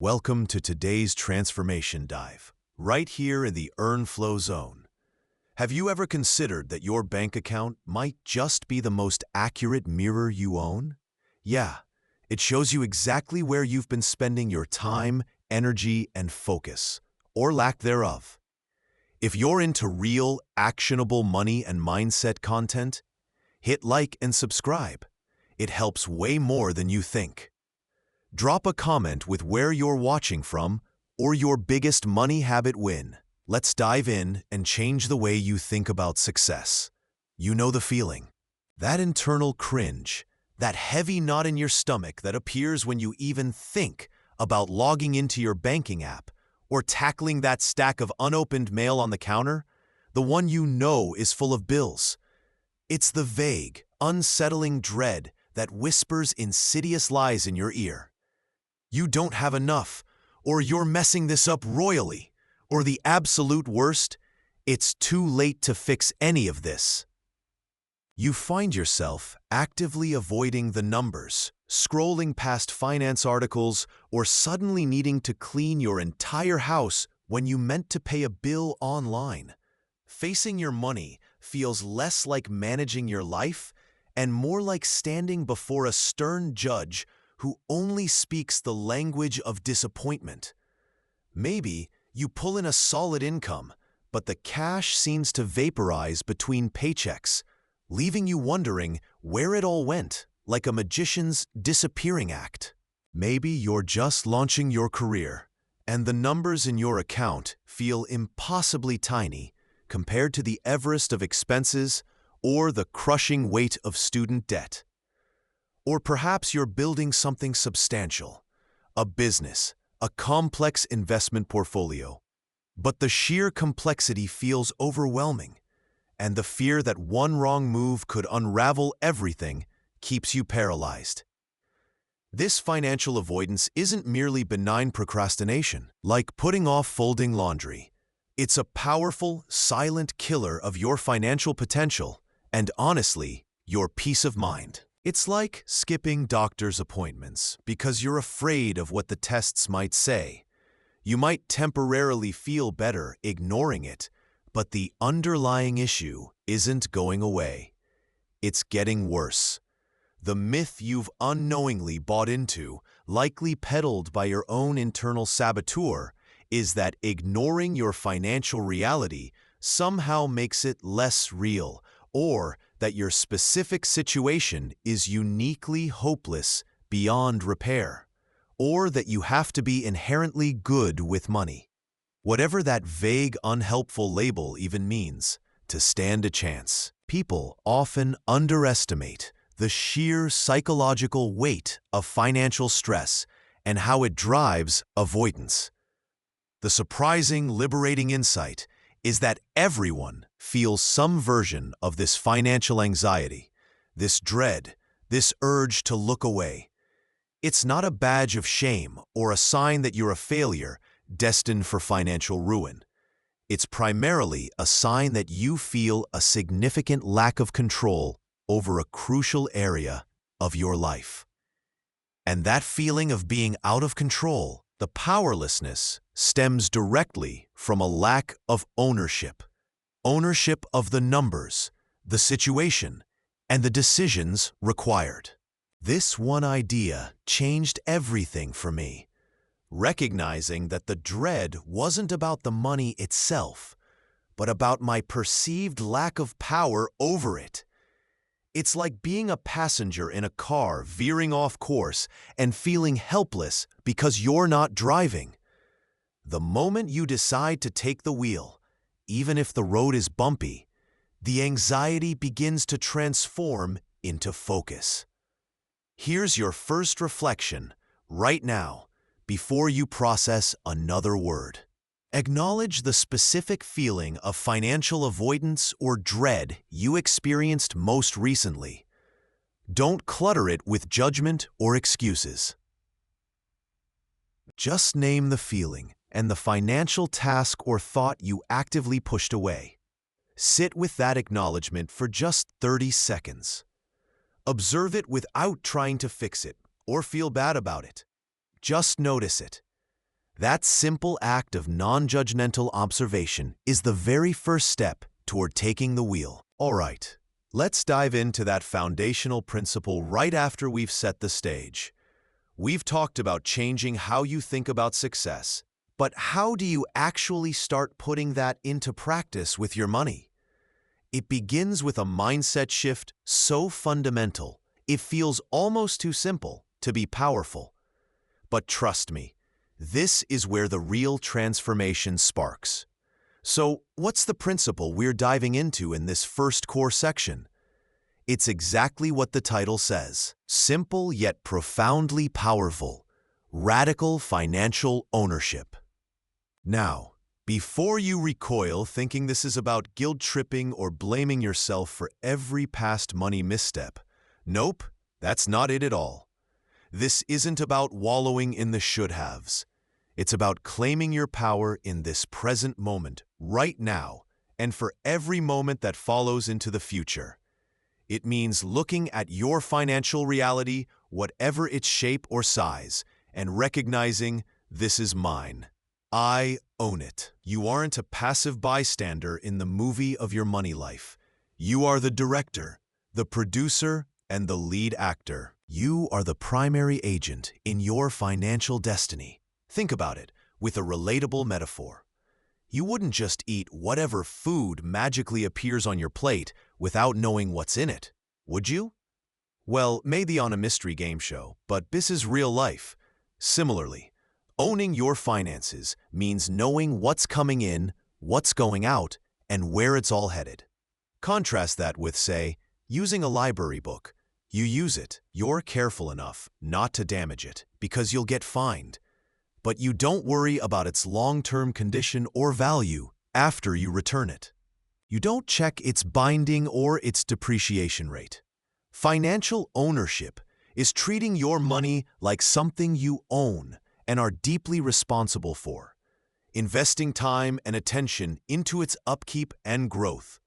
Welcome to today's transformation dive, right here in the Earn Flow Zone. Have you ever considered that your bank account might just be the most accurate mirror you own? Yeah, it shows you exactly where you've been spending your time, energy, and focus, or lack thereof. If you're into real, actionable money and mindset content, hit like and subscribe. It helps way more than you think. Drop a comment with where you're watching from or your biggest money habit win. Let's dive in and change the way you think about success. You know the feeling. That internal cringe, that heavy knot in your stomach that appears when you even think about logging into your banking app or tackling that stack of unopened mail on the counter, the one you know is full of bills. It's the vague, unsettling dread that whispers insidious lies in your ear. You don't have enough, or you're messing this up royally, or the absolute worst, it's too late to fix any of this. You find yourself actively avoiding the numbers, scrolling past finance articles, or suddenly needing to clean your entire house when you meant to pay a bill online. Facing your money feels less like managing your life and more like standing before a stern judge who only speaks the language of disappointment. Maybe you pull in a solid income, but the cash seems to vaporize between paychecks, leaving you wondering where it all went, like a magician's disappearing act. Maybe you're just launching your career, and the numbers in your account feel impossibly tiny compared to the Everest of expenses or the crushing weight of student debt. Or perhaps you're building something substantial, a business, a complex investment portfolio. But the sheer complexity feels overwhelming, and the fear that one wrong move could unravel everything keeps you paralyzed. This financial avoidance isn't merely benign procrastination, like putting off folding laundry. It's a powerful, silent killer of your financial potential and, honestly, your peace of mind. It's like skipping doctor's appointments because you're afraid of what the tests might say. You might temporarily feel better ignoring it, but the underlying issue isn't going away. It's getting worse. The myth you've unknowingly bought into, likely peddled by your own internal saboteur, is that ignoring your financial reality somehow makes it less real, or that your specific situation is uniquely hopeless beyond repair, or that you have to be inherently good with money. Whatever that vague, unhelpful label even means, to stand a chance. People often underestimate the sheer psychological weight of financial stress and how it drives avoidance. The surprising, liberating insight is that everyone feels some version of this financial anxiety, this dread, this urge to look away. It's not a badge of shame or a sign that you're a failure destined for financial ruin. It's primarily a sign that you feel a significant lack of control over a crucial area of your life. And that feeling of being out of control, the powerlessness, stems directly from a lack of ownership. Ownership of the numbers, the situation, and the decisions required. This one idea changed everything for me. Recognizing that the dread wasn't about the money itself, but about my perceived lack of power over it. It's like being a passenger in a car veering off course and feeling helpless because you're not driving. The moment you decide to take the wheel, even if the road is bumpy, the anxiety begins to transform into focus. Here's your first reflection right now, before you process another word. Acknowledge the specific feeling of financial avoidance or dread you experienced most recently. Don't clutter it with judgment or excuses. Just name the feeling and the financial task or thought you actively pushed away. Sit with that acknowledgement for just 30 seconds. Observe it without trying to fix it or feel bad about it. Just notice it. That simple act of non-judgmental observation is the very first step toward taking the wheel. All right, let's dive into that foundational principle right after we've set the stage. We've talked about changing how you think about success, but how do you actually start putting that into practice with your money? It begins with a mindset shift so fundamental, it feels almost too simple to be powerful. But trust me, this is where the real transformation sparks. So, what's the principle we're diving into in this first core section? It's exactly what the title says: simple yet profoundly powerful, radical financial ownership. Now, before you recoil thinking this is about guilt-tripping or blaming yourself for every past money misstep, nope, that's not it at all. This isn't about wallowing in the should-haves. It's about claiming your power in this present moment, right now, and for every moment that follows into the future. It means looking at your financial reality, whatever its shape or size, and recognizing, this is mine. I own it. You aren't a passive bystander in the movie of your money life. You are the director, the producer, and the lead actor. You are the primary agent in your financial destiny. Think about it with a relatable metaphor. You wouldn't just eat whatever food magically appears on your plate without knowing what's in it, would you? Well, maybe on a mystery game show, but this is real life. Similarly, owning your finances means knowing what's coming in, what's going out, and where it's all headed. Contrast that with, say, using a library book. You use it, you're careful enough not to damage it because you'll get fined. But you don't worry about its long-term condition or value after you return it. You don't check its binding or its depreciation rate. Financial ownership is treating your money like something you own and are deeply responsible for, investing time and attention into its upkeep and growth,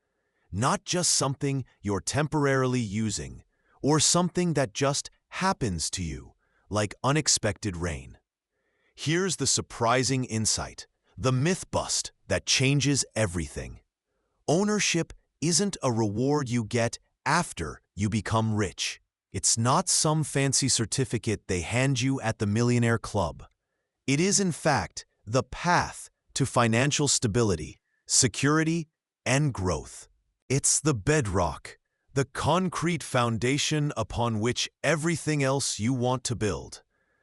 not just something you're temporarily using or something that just happens to you, like unexpected rain. Here's the surprising insight, the myth bust that changes everything. Ownership isn't a reward you get after you become rich. It's not some fancy certificate they hand you at the Millionaire Club. It is, in fact, the path to financial stability, security, and growth. It's the bedrock, the concrete foundation upon which everything else you want to build.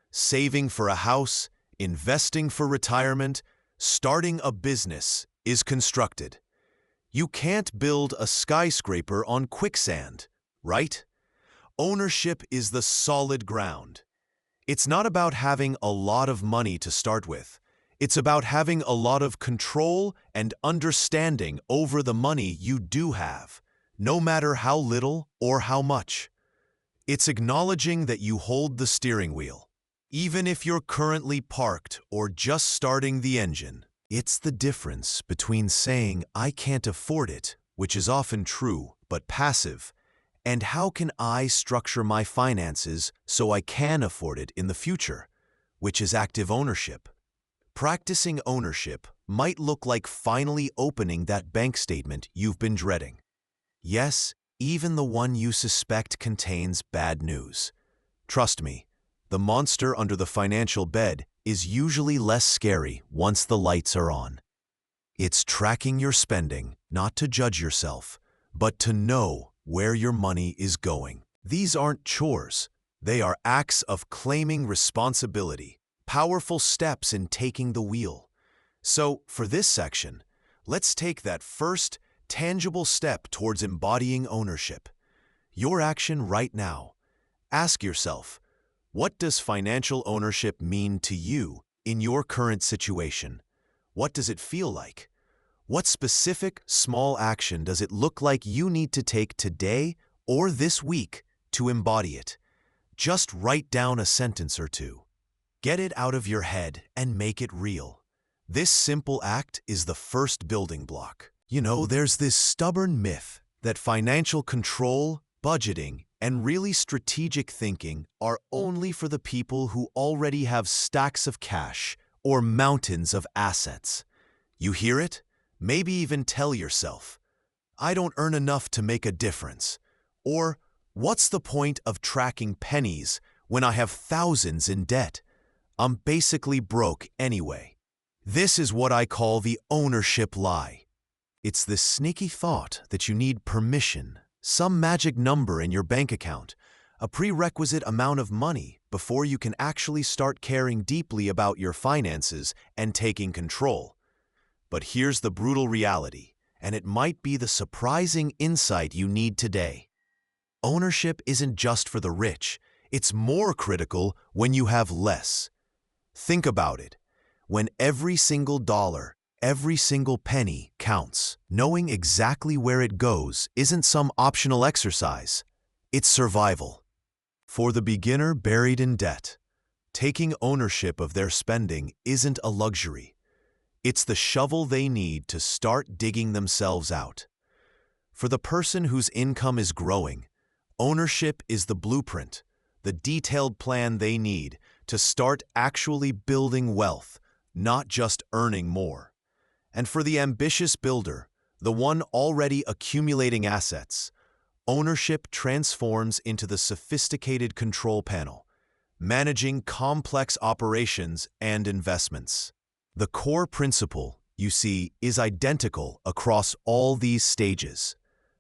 Saving for a house, investing for retirement, starting a business is constructed. You can't build a skyscraper on quicksand, right? Ownership is the solid ground. It's not about having a lot of money to start with. It's about having a lot of control and understanding over the money you do have, no matter how little or how much. It's acknowledging that you hold the steering wheel, even if you're currently parked or just starting the engine. It's the difference between saying, I can't afford it, which is often true but passive, and how can I structure my finances so I can afford it in the future, which is active ownership. Practicing ownership might look like finally opening that bank statement you've been dreading. Yes, even the one you suspect contains bad news. Trust me, the monster under the financial bed is usually less scary once the lights are on. It's tracking your spending, not to judge yourself, but to know where your money is going. These aren't chores. They are acts of claiming responsibility, powerful steps in taking the wheel. So, for this section, let's take that first, tangible step towards embodying ownership. Your action right now. Ask yourself, what does financial ownership mean to you in your current situation? What does it feel like? What specific, small action does it look like you need to take today or this week to embody it? Just write down a sentence or two. Get it out of your head and make it real. This simple act is the first building block. You know, there's this stubborn myth that financial control, budgeting, and really strategic thinking are only for the people who already have stacks of cash or mountains of assets. You hear it? Maybe even tell yourself, I don't earn enough to make a difference. Or, what's the point of tracking pennies when I have thousands in debt? I'm basically broke anyway. This is what I call the ownership lie. It's this sneaky thought that you need permission, some magic number in your bank account, a prerequisite amount of money before you can actually start caring deeply about your finances and taking control. But here's the brutal reality, and it might be the surprising insight you need today. Ownership isn't just for the rich. It's more critical when you have less. Think about it. When every single dollar, every single penny counts, knowing exactly where it goes isn't some optional exercise. It's survival. For the beginner buried in debt, taking ownership of their spending isn't a luxury. It's the shovel they need to start digging themselves out. For the person whose income is growing, ownership is the blueprint, the detailed plan they need to start actually building wealth, not just earning more. And for the ambitious builder, the one already accumulating assets, ownership transforms into the sophisticated control panel, managing complex operations and investments. The core principle, you see, is identical across all these stages.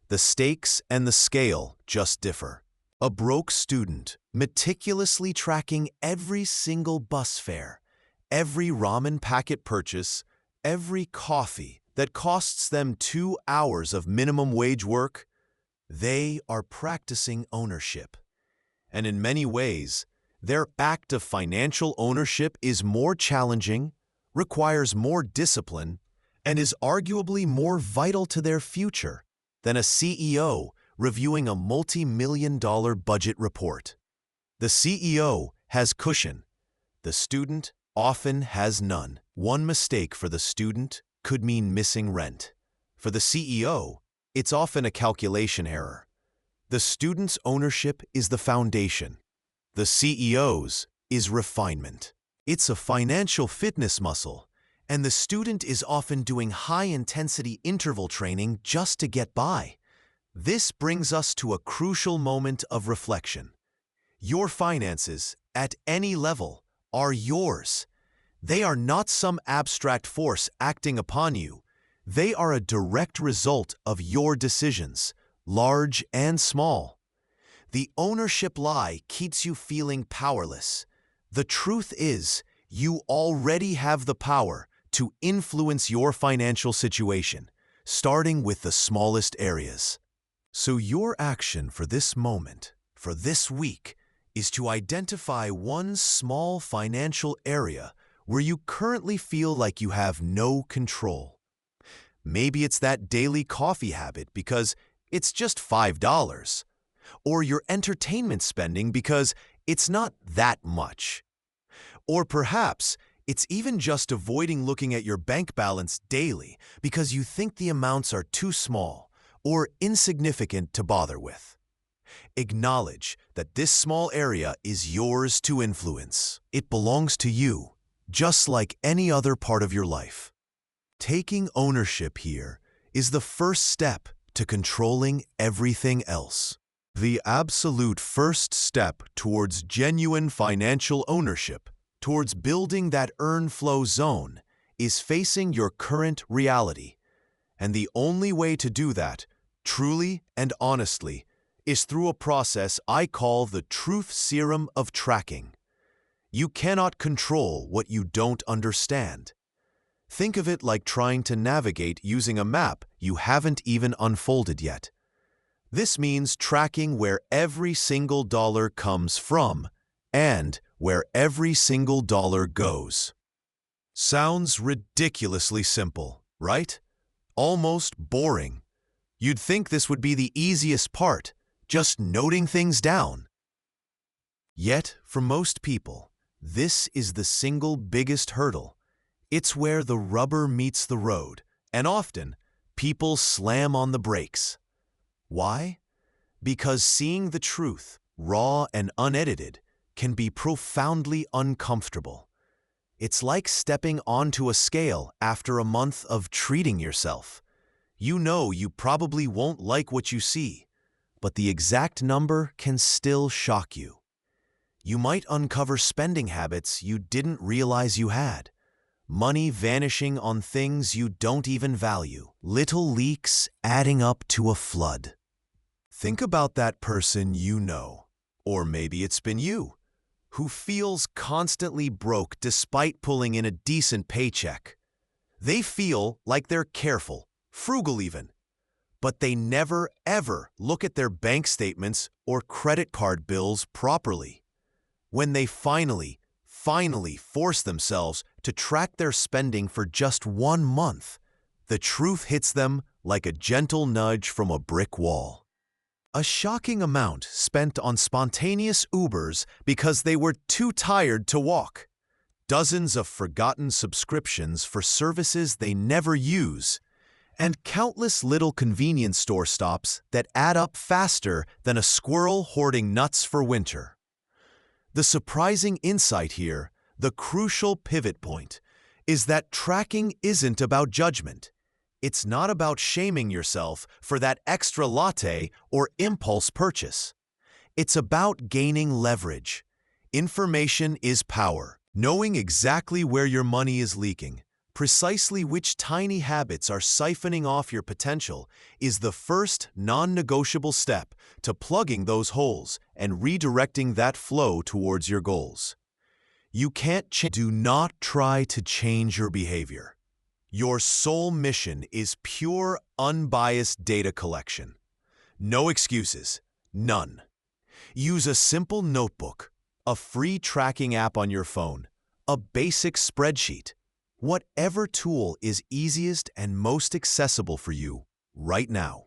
The stakes and the scale just differ. A broke student, meticulously tracking every single bus fare, every ramen packet purchase, every coffee that costs them 2 hours of minimum wage work, they are practicing ownership. And in many ways, their act of financial ownership is more challenging, requires more discipline, and is arguably more vital to their future than a CEO reviewing a multi-million-dollar budget report. The CEO has cushion. The student often has none. One mistake for the student could mean missing rent. For the CEO, it's often a calculation error. The student's ownership is the foundation. The CEO's is refinement. It's a financial fitness muscle, and the student is often doing high-intensity interval training just to get by. This brings us to a crucial moment of reflection. Your finances, at any level, are yours. They are not some abstract force acting upon you. They are a direct result of your decisions, large and small. The ownership lie keeps you feeling powerless. The truth is, you already have the power to influence your financial situation, starting with the smallest areas. So your action for this moment, for this week, is to identify one small financial area where you currently feel like you have no control. Maybe it's that daily coffee habit because it's just $5, or your entertainment spending because it's not that much. Or perhaps it's even just avoiding looking at your bank balance daily because you think the amounts are too small or insignificant to bother with. Acknowledge that this small area is yours to influence. It belongs to you, just like any other part of your life. Taking ownership here is the first step to controlling everything else. The absolute first step towards genuine financial ownership, towards building that earn flow zone, is facing your current reality. And the only way to do that, truly and honestly, is through a process I call the truth serum of tracking. You cannot control what you don't understand. Think of it like trying to navigate using a map you haven't even unfolded yet. This means tracking where every single dollar comes from and where every single dollar goes. Sounds ridiculously simple, right? Almost boring. You'd think this would be the easiest part, just noting things down. Yet, for most people, this is the single biggest hurdle. It's where the rubber meets the road, and often, people slam on the brakes. Why? Because seeing the truth, raw and unedited, can be profoundly uncomfortable. It's like stepping onto a scale after a month of treating yourself. You know you probably won't like what you see, but the exact number can still shock you. You might uncover spending habits you didn't realize you had. Money vanishing on things you don't even value. Little leaks adding up to a flood. Think about that person you know, or maybe it's been you, who feels constantly broke despite pulling in a decent paycheck. They feel like they're careful, frugal even, but they never ever look at their bank statements or credit card bills properly. When they finally force themselves to track their spending for just 1 month, the truth hits them like a gentle nudge from a brick wall. A shocking amount spent on spontaneous Ubers because they were too tired to walk. Dozens of forgotten subscriptions for services they never use, and countless little convenience store stops that add up faster than a squirrel hoarding nuts for winter. The surprising insight here, the crucial pivot point, is that tracking isn't about judgment. It's not about shaming yourself for that extra latte or impulse purchase. It's about gaining leverage. Information is power. Knowing exactly where your money is leaking, precisely which tiny habits are siphoning off your potential, is the first non-negotiable step to plugging those holes and redirecting that flow towards your goals. You can't do not try to change your behavior. Your sole mission is pure, unbiased data collection. No excuses, none. Use a simple notebook, a free tracking app on your phone, a basic spreadsheet, whatever tool is easiest and most accessible for you right now.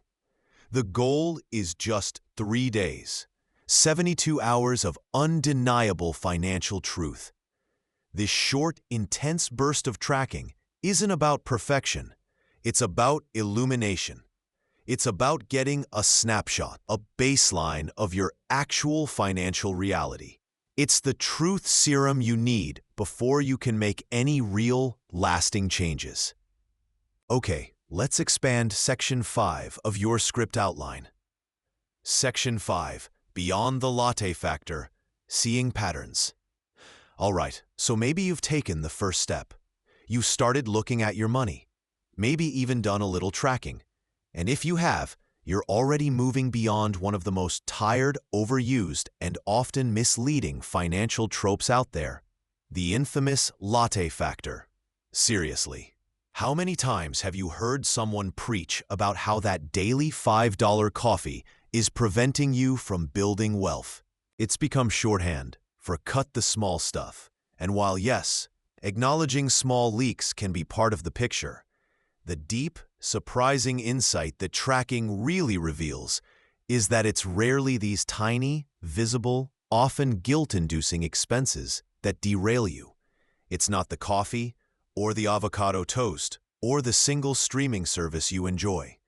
The goal is just 3 days, 72 hours of undeniable financial truth. This short, intense burst of tracking isn't about perfection. It's about illumination. It's about getting a snapshot, a baseline of your actual financial reality. It's the truth serum you need before you can make any real, lasting changes. Okay, let's expand Section 5 of your script outline. Section 5, Beyond the Latte Factor, Seeing Patterns. All right, so maybe you've taken the first step. You started looking at your money, maybe even done a little tracking. And if you have, you're already moving beyond one of the most tired, overused, and often misleading financial tropes out there, the infamous latte factor. Seriously, how many times have you heard someone preach about how that daily $5 coffee is preventing you from building wealth? It's become shorthand for cut the small stuff. And while yes, acknowledging small leaks can be part of the picture, the deep, surprising insight that tracking really reveals is that it's rarely these tiny, visible, often guilt-inducing expenses that derail you. It's not the coffee, or the avocado toast, or the single streaming service you enjoy.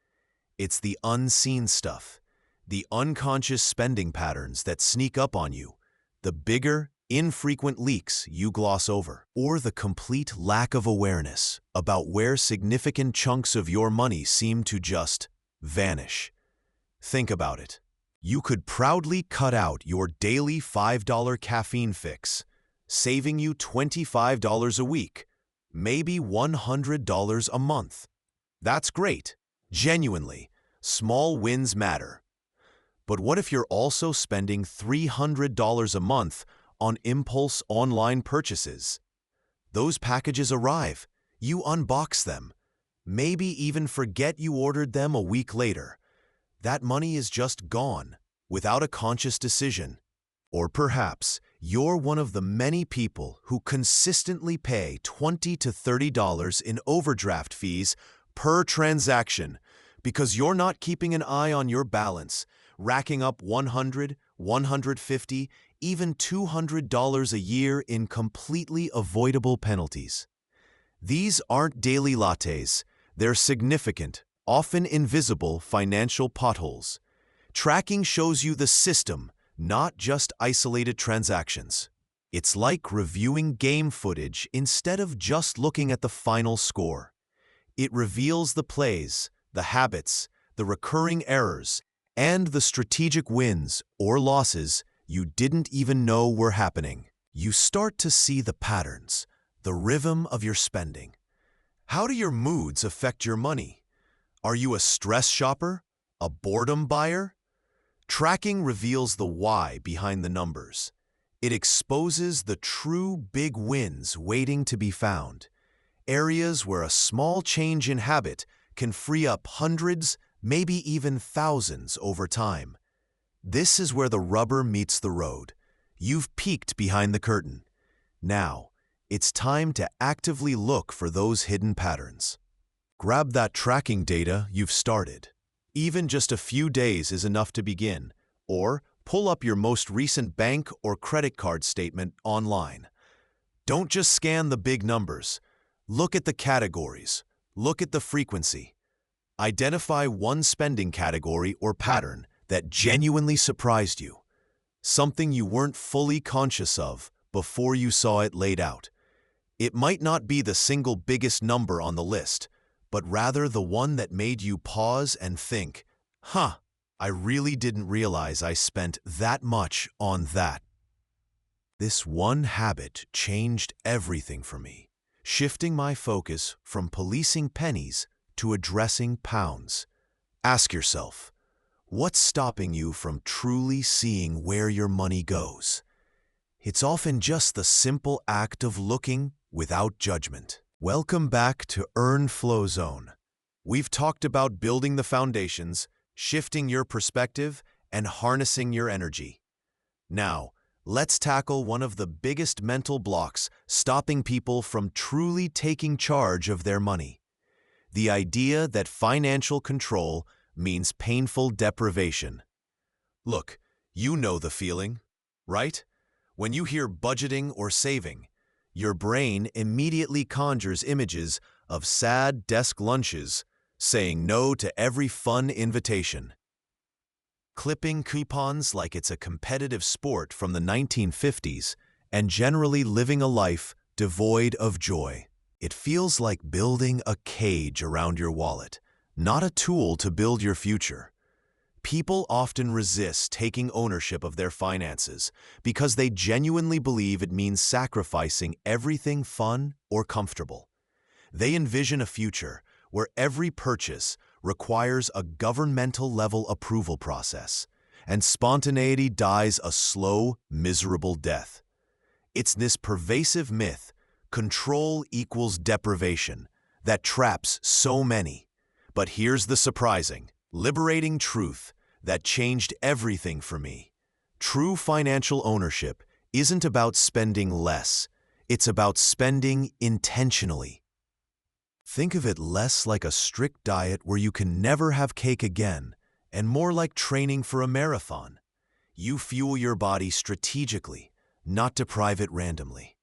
It's the unseen stuff, the unconscious spending patterns that sneak up on you, the bigger, infrequent leaks you gloss over, or the complete lack of awareness about where significant chunks of your money seem to just vanish. Think about it. You could proudly cut out your daily $5 caffeine fix, saving you $25 a week, maybe $100 a month. That's great. Genuinely, small wins matter. But what if you're also spending $300 a month on impulse online purchases? Those packages arrive, you unbox them, maybe even forget you ordered them a week later. That money is just gone, without a conscious decision. Or perhaps you're one of the many people who consistently pay $20 to $30 in overdraft fees per transaction because you're not keeping an eye on your balance, racking up $100, $150, even $200 a year in completely avoidable penalties. These aren't daily lattes, they're significant, often invisible financial potholes. Tracking shows you the system, not just isolated transactions. It's like reviewing game footage instead of just looking at the final score. It reveals the plays, the habits, the recurring errors, and the strategic wins or losses you didn't even know were happening. You start to see the patterns, the rhythm of your spending. How do your moods affect your money? Are you a stress shopper? A boredom buyer? Tracking reveals the why behind the numbers. It exposes the true big wins waiting to be found. Areas where a small change in habit can free up hundreds, maybe even thousands over time. This is where the rubber meets the road. You've peeked behind the curtain. Now, it's time to actively look for those hidden patterns. Grab that tracking data you've started. Even just a few days is enough to begin, or pull up your most recent bank or credit card statement online. Don't just scan the big numbers. Look at the categories. Look at the frequency. Identify one spending category or pattern that genuinely surprised you. Something you weren't fully conscious of before you saw it laid out. It might not be the single biggest number on the list, but rather the one that made you pause and think, I really didn't realize I spent that much on that. This one habit changed everything for me, shifting my focus from policing pennies to addressing pounds. Ask yourself, what's stopping you from truly seeing where your money goes? It's often just the simple act of looking without judgment. Welcome back to FreeZone. We've talked about building the foundations, shifting your perspective, and harnessing your energy. Now, let's tackle one of the biggest mental blocks stopping people from truly taking charge of their money. The idea that financial control means painful deprivation. Look, you know the feeling, right? When you hear budgeting or saving, your brain immediately conjures images of sad desk lunches, saying no to every fun invitation. Clipping coupons like it's a competitive sport from the 1950s, and generally living a life devoid of joy. It feels like building a cage around your wallet, not a tool to build your future. People often resist taking ownership of their finances because they genuinely believe it means sacrificing everything fun or comfortable. They envision a future where every purchase requires a governmental-level approval process, and spontaneity dies a slow, miserable death. It's this pervasive myth, control equals deprivation, that traps so many. But here's the surprising, liberating truth that changed everything for me. True financial ownership isn't about spending less. It's about spending intentionally. Think of it less like a strict diet where you can never have cake again, and more like training for a marathon. You fuel your body strategically, not deprive it randomly.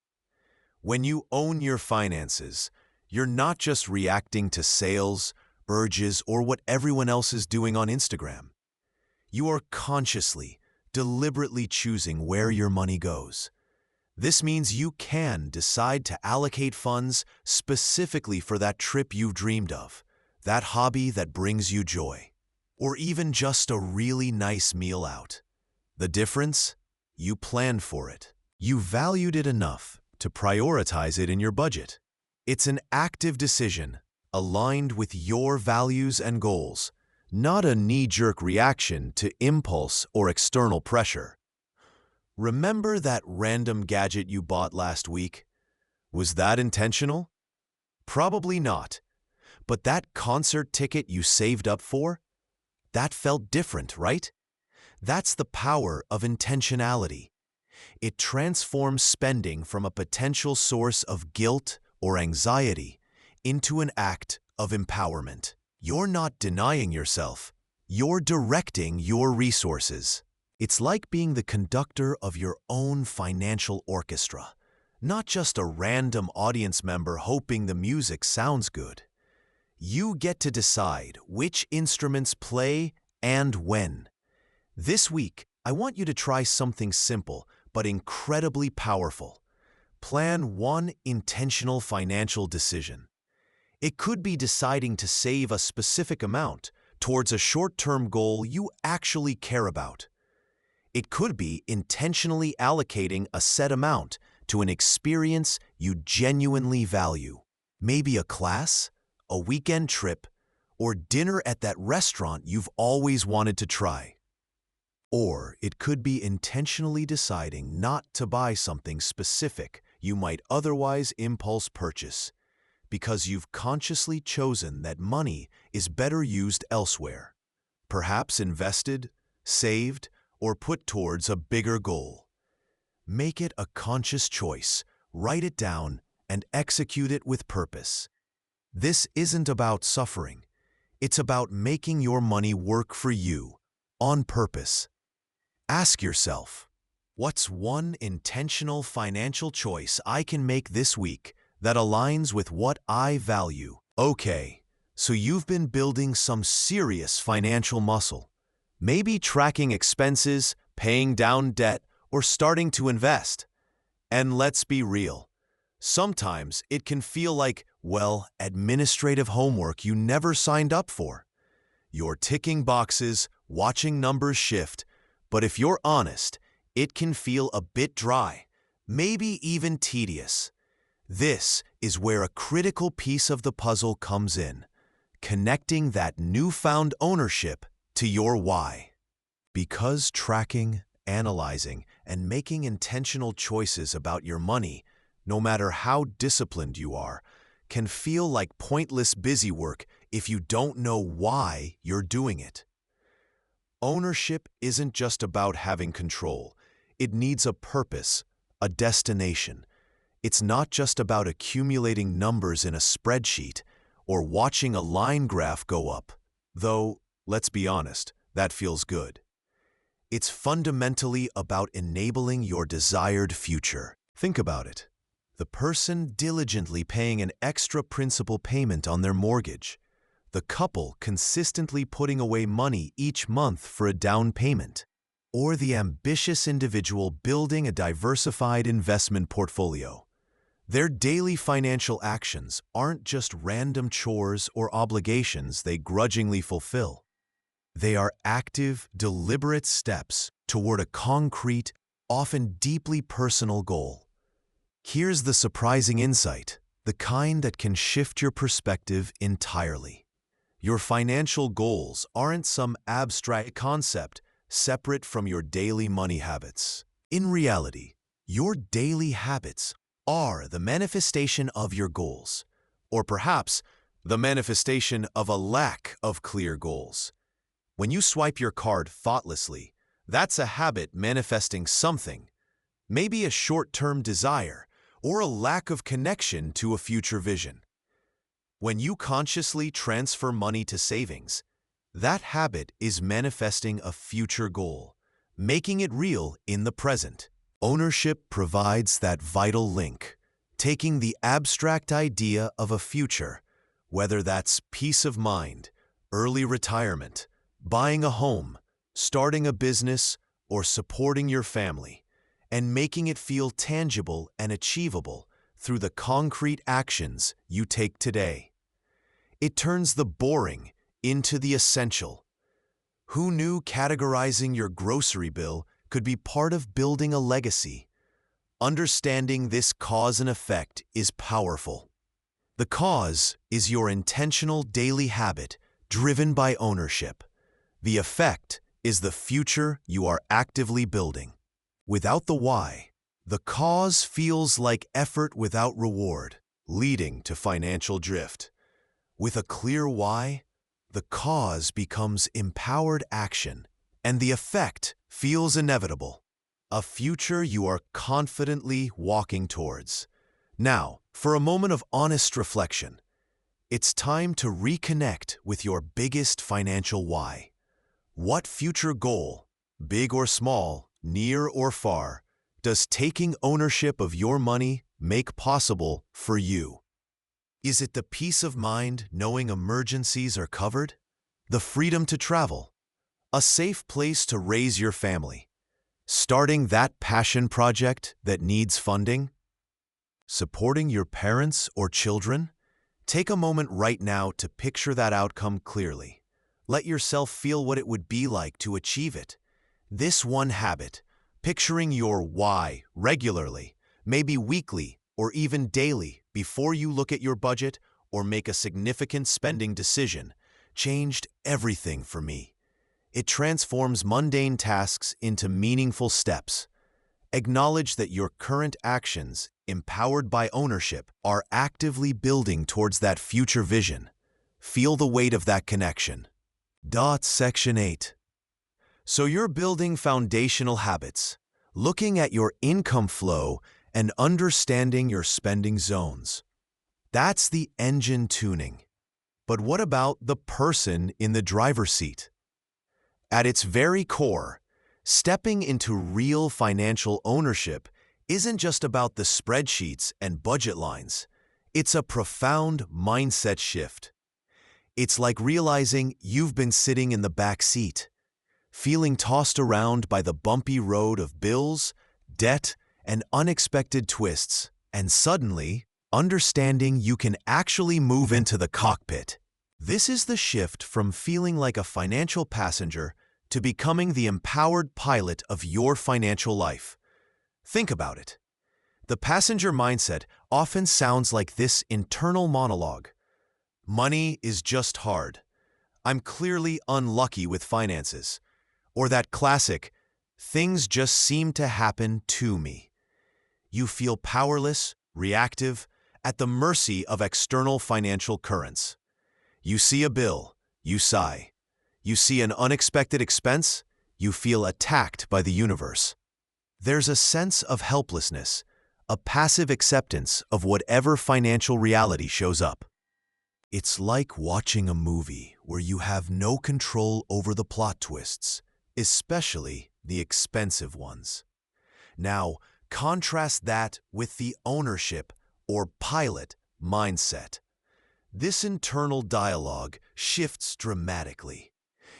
When you own your finances, you're not just reacting to sales, urges, or what everyone else is doing on Instagram. You are consciously, deliberately choosing where your money goes. This means you can decide to allocate funds specifically for that trip you've dreamed of, that hobby that brings you joy, or even just a really nice meal out. The difference? You planned for it. You valued it enough to prioritize it in your budget. It's an active decision, aligned with your values and goals, not a knee-jerk reaction to impulse or external pressure. Remember that random gadget you bought last week? Was that intentional? Probably not. But that concert ticket you saved up for? That felt different, right? That's the power of intentionality. It transforms spending from a potential source of guilt or anxiety into an act of empowerment. You're not denying yourself. You're directing your resources. It's like being the conductor of your own financial orchestra, not just a random audience member hoping the music sounds good. You get to decide which instruments play and when. This week, I want you to try something simple but incredibly powerful. Plan one intentional financial decision. It could be deciding to save a specific amount towards a short-term goal you actually care about. It could be intentionally allocating a set amount to an experience you genuinely value. Maybe a class, a weekend trip, or dinner at that restaurant you've always wanted to try. Or it could be intentionally deciding not to buy something specific you might otherwise impulse purchase, because you've consciously chosen that money is better used elsewhere, perhaps invested, saved, or put towards a bigger goal. Make it a conscious choice, write it down, and execute it with purpose. This isn't about suffering. It's about making your money work for you, on purpose. Ask yourself, what's one intentional financial choice I can make this week that aligns with what I value? Okay, so you've been building some serious financial muscle. Maybe tracking expenses, paying down debt, or starting to invest. And let's be real. Sometimes it can feel like, well, administrative homework you never signed up for. You're ticking boxes, watching numbers shift, but if you're honest, it can feel a bit dry, maybe even tedious. This is where a critical piece of the puzzle comes in, connecting that newfound ownership to your why. Because tracking, analyzing, and making intentional choices about your money, no matter how disciplined you are, can feel like pointless busy work if you don't know why you're doing it. Ownership isn't just about having control. It needs a purpose, a destination. It's not just about accumulating numbers in a spreadsheet or watching a line graph go up, though, let's be honest, that feels good. It's fundamentally about enabling your desired future. Think about it. The person diligently paying an extra principal payment on their mortgage. The couple consistently putting away money each month for a down payment. Or the ambitious individual building a diversified investment portfolio. Their daily financial actions aren't just random chores or obligations they grudgingly fulfill. They are active, deliberate steps toward a concrete, often deeply personal goal. Here's the surprising insight, the kind that can shift your perspective entirely. Your financial goals aren't some abstract concept separate from your daily money habits. In reality, your daily habits are the manifestation of your goals, or perhaps the manifestation of a lack of clear goals. When you swipe your card thoughtlessly, that's a habit manifesting something, maybe a short-term desire or a lack of connection to a future vision. When you consciously transfer money to savings, that habit is manifesting a future goal, making it real in the present. Ownership provides that vital link, taking the abstract idea of a future, whether that's peace of mind, early retirement, buying a home, starting a business, or supporting your family, and making it feel tangible and achievable through the concrete actions you take today. It turns the boring into the essential. Who knew categorizing your grocery bill could be part of building a legacy? Understanding this cause and effect is powerful. The cause is your intentional daily habit driven by ownership. The effect is the future you are actively building. Without the why, the cause feels like effort without reward, leading to financial drift. With a clear why, the cause becomes empowered action, and the effect feels inevitable, a future you are confidently walking towards. Now, for a moment of honest reflection, it's time to reconnect with your biggest financial why. What future goal, big or small, near or far, does taking ownership of your money make possible for you? Is it the peace of mind knowing emergencies are covered? The freedom to travel? A safe place to raise your family? Starting that passion project that needs funding? Supporting your parents or children? Take a moment right now to picture that outcome clearly. Let yourself feel what it would be like to achieve it. This one habit, picturing your why regularly, maybe weekly or even daily before you look at your budget or make a significant spending decision, changed everything for me. It transforms mundane tasks into meaningful steps. Acknowledge that your current actions, empowered by ownership, are actively building towards that future vision. Feel the weight of that connection. Section 8. So you're building foundational habits, looking at your income flow and understanding your spending zones. That's the engine tuning. But what about the person in the driver's seat? At its very core, stepping into real financial ownership isn't just about the spreadsheets and budget lines. It's a profound mindset shift. It's like realizing you've been sitting in the back seat, feeling tossed around by the bumpy road of bills, debt, and unexpected twists, and suddenly understanding you can actually move into the cockpit. This is the shift from feeling like a financial passenger to becoming the empowered pilot of your financial life. Think about it. The passenger mindset often sounds like this internal monologue. Money is just hard. I'm clearly unlucky with finances. Or that classic, things just seem to happen to me. You feel powerless, reactive, at the mercy of external financial currents. You see a bill, you sigh. You see an unexpected expense, you feel attacked by the universe. There's a sense of helplessness, a passive acceptance of whatever financial reality shows up. It's like watching a movie where you have no control over the plot twists, especially the expensive ones. Now, contrast that with the ownership or pilot mindset. This internal dialogue shifts dramatically.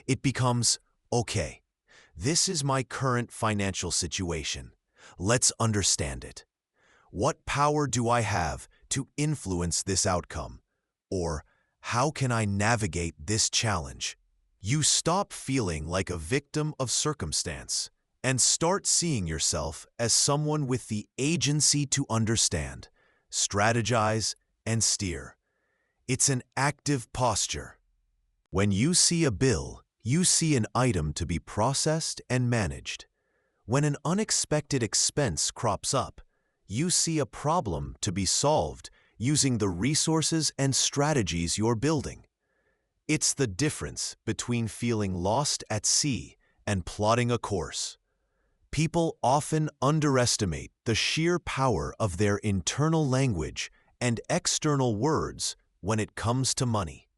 It becomes, okay, this is my current financial situation. Let's understand it. What power do I have to influence this outcome? Or how can I navigate this challenge? You stop feeling like a victim of circumstance and start seeing yourself as someone with the agency to understand, strategize, and steer. It's an active posture. When you see a bill, you see an item to be processed and managed. When an unexpected expense crops up, you see a problem to be solved using the resources and strategies you're building. It's the difference between feeling lost at sea and plotting a course. People often underestimate the sheer power of their internal language and external words when it comes to money.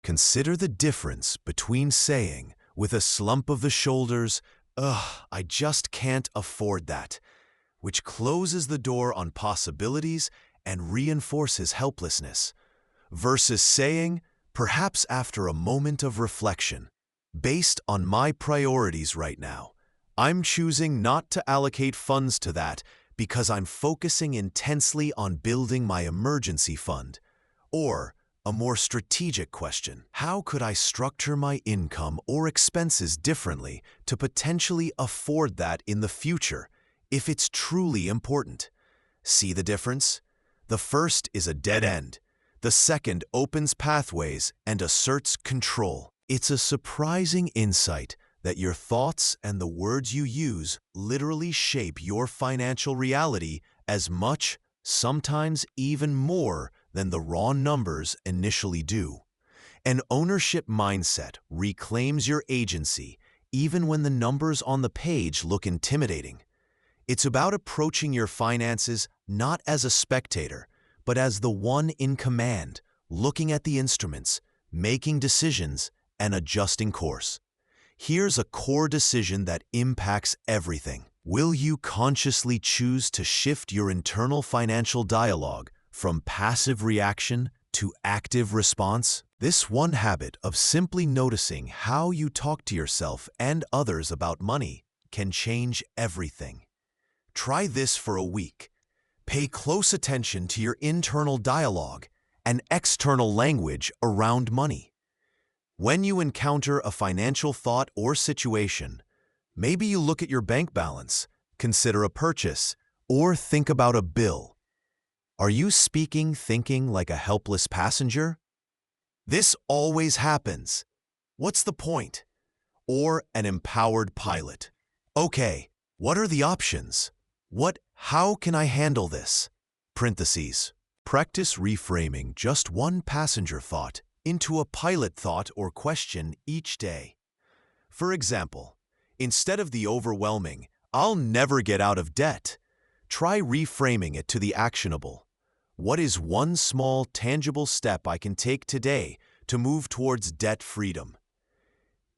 Consider the difference between saying, with a slump of the shoulders, "Ugh, I just can't afford that," which closes the door on possibilities and reinforces helplessness, versus saying, perhaps after a moment of reflection, "Based on my priorities right now, I'm choosing not to allocate funds to that because I'm focusing intensely on building my emergency fund." Or, a more strategic question, how could I structure my income or expenses differently to potentially afford that in the future if it's truly important? See the difference? The first is a dead end. The second opens pathways and asserts control. It's a surprising insight that your thoughts and the words you use literally shape your financial reality as much, sometimes even more, than the raw numbers initially do. An ownership mindset reclaims your agency even when the numbers on the page look intimidating. It's about approaching your finances not as a spectator, but as the one in command, looking at the instruments, making decisions, and adjusting course. Here's a core decision that impacts everything. Will you consciously choose to shift your internal financial dialogue from passive reaction to active response? This one habit of simply noticing how you talk to yourself and others about money can change everything. Try this for a week. Pay close attention to your internal dialogue and external language around money. When you encounter a financial thought or situation, maybe you look at your bank balance, consider a purchase, or think about a bill. Are you thinking like a helpless passenger? This always happens. What's the point? Or an empowered pilot? Okay, what are the options? How can I handle this? Parentheses. Practice reframing just one passenger thought into a pilot thought or question each day. For example, instead of the overwhelming, "I'll never get out of debt," try reframing it to the actionable. What is one small, tangible step I can take today to move towards debt freedom?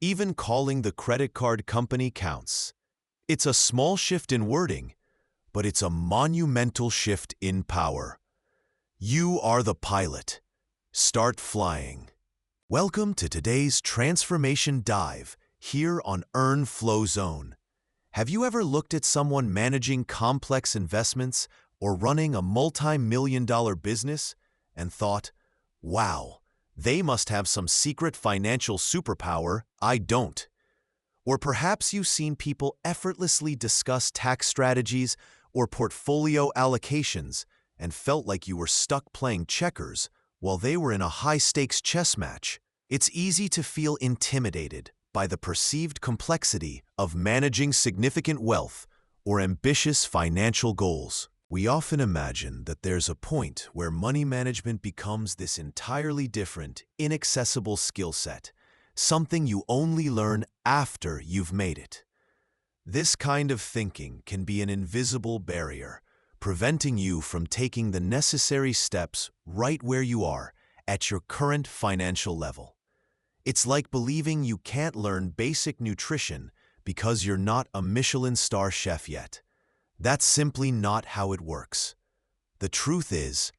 Even calling the credit card company counts. It's a small shift in wording, but it's a monumental shift in power. You are the pilot. Start flying. Welcome to today's Transformation Dive here on FreeZone. Have you ever looked at someone managing complex investments or running a multi-million-dollar business and thought, wow, they must have some secret financial superpower I don't? Or perhaps you've seen people effortlessly discuss tax strategies or portfolio allocations and felt like you were stuck playing checkers while they were in a high-stakes chess match. It's easy to feel intimidated by the perceived complexity of managing significant wealth or ambitious financial goals. We often imagine that there's a point where money management becomes this entirely different, inaccessible skill set, something you only learn after you've made it. This kind of thinking can be an invisible barrier, preventing you from taking the necessary steps right where you are at your current financial level. It's like believing you can't learn basic nutrition because you're not a Michelin star chef yet. That's simply not how it works. The truth is,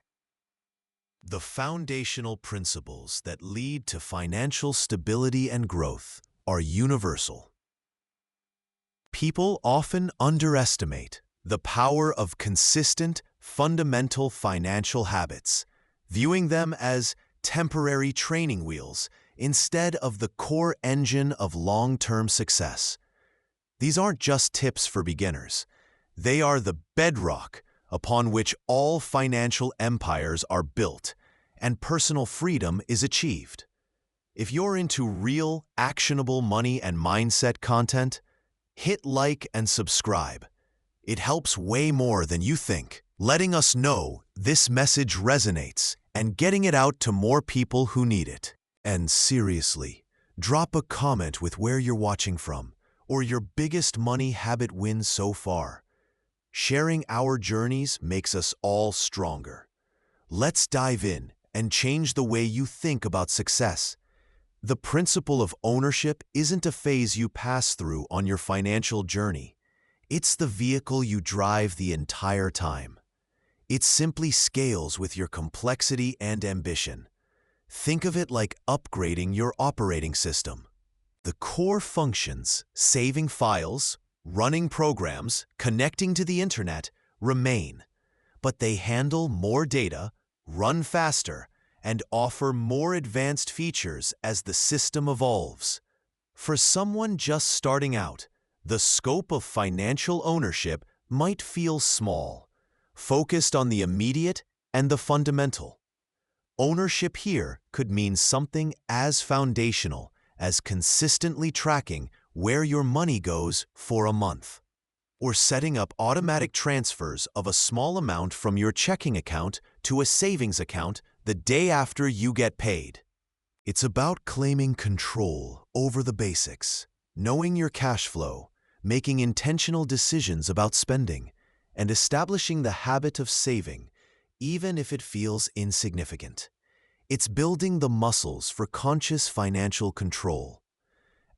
the foundational principles that lead to financial stability and growth are universal. People often underestimate the power of consistent, fundamental financial habits, viewing them as temporary training wheels instead of the core engine of long-term success. These aren't just tips for beginners. They are the bedrock upon which all financial empires are built and personal freedom is achieved. If you're into real, actionable money and mindset content, hit like and subscribe. It helps way more than you think, letting us know this message resonates and getting it out to more people who need it. And seriously, drop a comment with where you're watching from or your biggest money habit win so far. Sharing our journeys makes us all stronger. Let's dive in and change the way you think about success. The principle of ownership isn't a phase you pass through on your financial journey. It's the vehicle you drive the entire time. It simply scales with your complexity and ambition. Think of it like upgrading your operating system. The core functions, saving files, running programs, connecting to the internet, remain, but they handle more data, run faster, and offer more advanced features as the system evolves. For someone just starting out, the scope of financial ownership might feel small, focused on the immediate and the fundamental. Ownership here could mean something as foundational as consistently tracking where your money goes for a month, or setting up automatic transfers of a small amount from your checking account to a savings account the day after you get paid. It's about claiming control over the basics, knowing your cash flow, making intentional decisions about spending, and establishing the habit of saving, even if it feels insignificant. It's building the muscles for conscious financial control.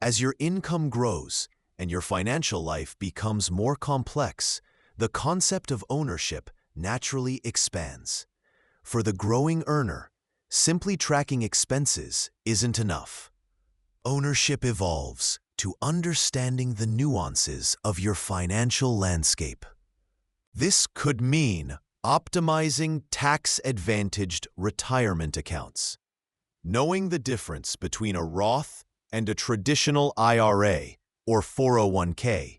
As your income grows and your financial life becomes more complex, the concept of ownership naturally expands. For the growing earner, simply tracking expenses isn't enough. Ownership evolves to understanding the nuances of your financial landscape. This could mean optimizing tax-advantaged retirement accounts, knowing the difference between a Roth and a traditional IRA or 401k,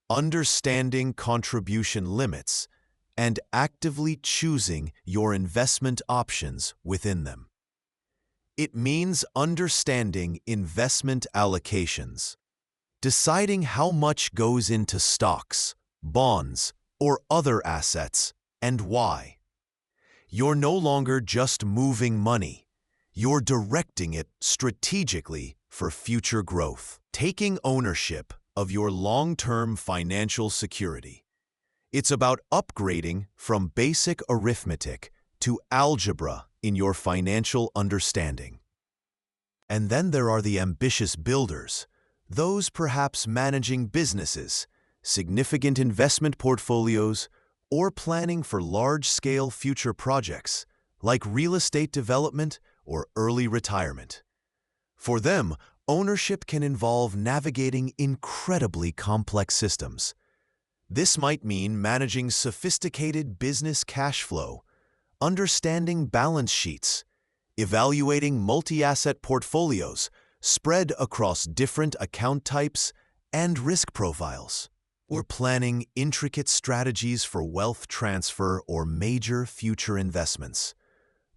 understanding contribution limits, and actively choosing your investment options within them. It means understanding investment allocations, deciding how much goes into stocks, bonds, or other assets, and why. You're no longer just moving money. You're directing it strategically for future growth, taking ownership of your long-term financial security. It's about upgrading from basic arithmetic to algebra in your financial understanding. And then there are the ambitious builders, those perhaps managing businesses, significant investment portfolios, or planning for large-scale future projects like real estate development or early retirement. For them, ownership can involve navigating incredibly complex systems. This might mean managing sophisticated business cash flow, understanding balance sheets, evaluating multi-asset portfolios spread across different account types and risk profiles, or planning intricate strategies for wealth transfer or major future investments.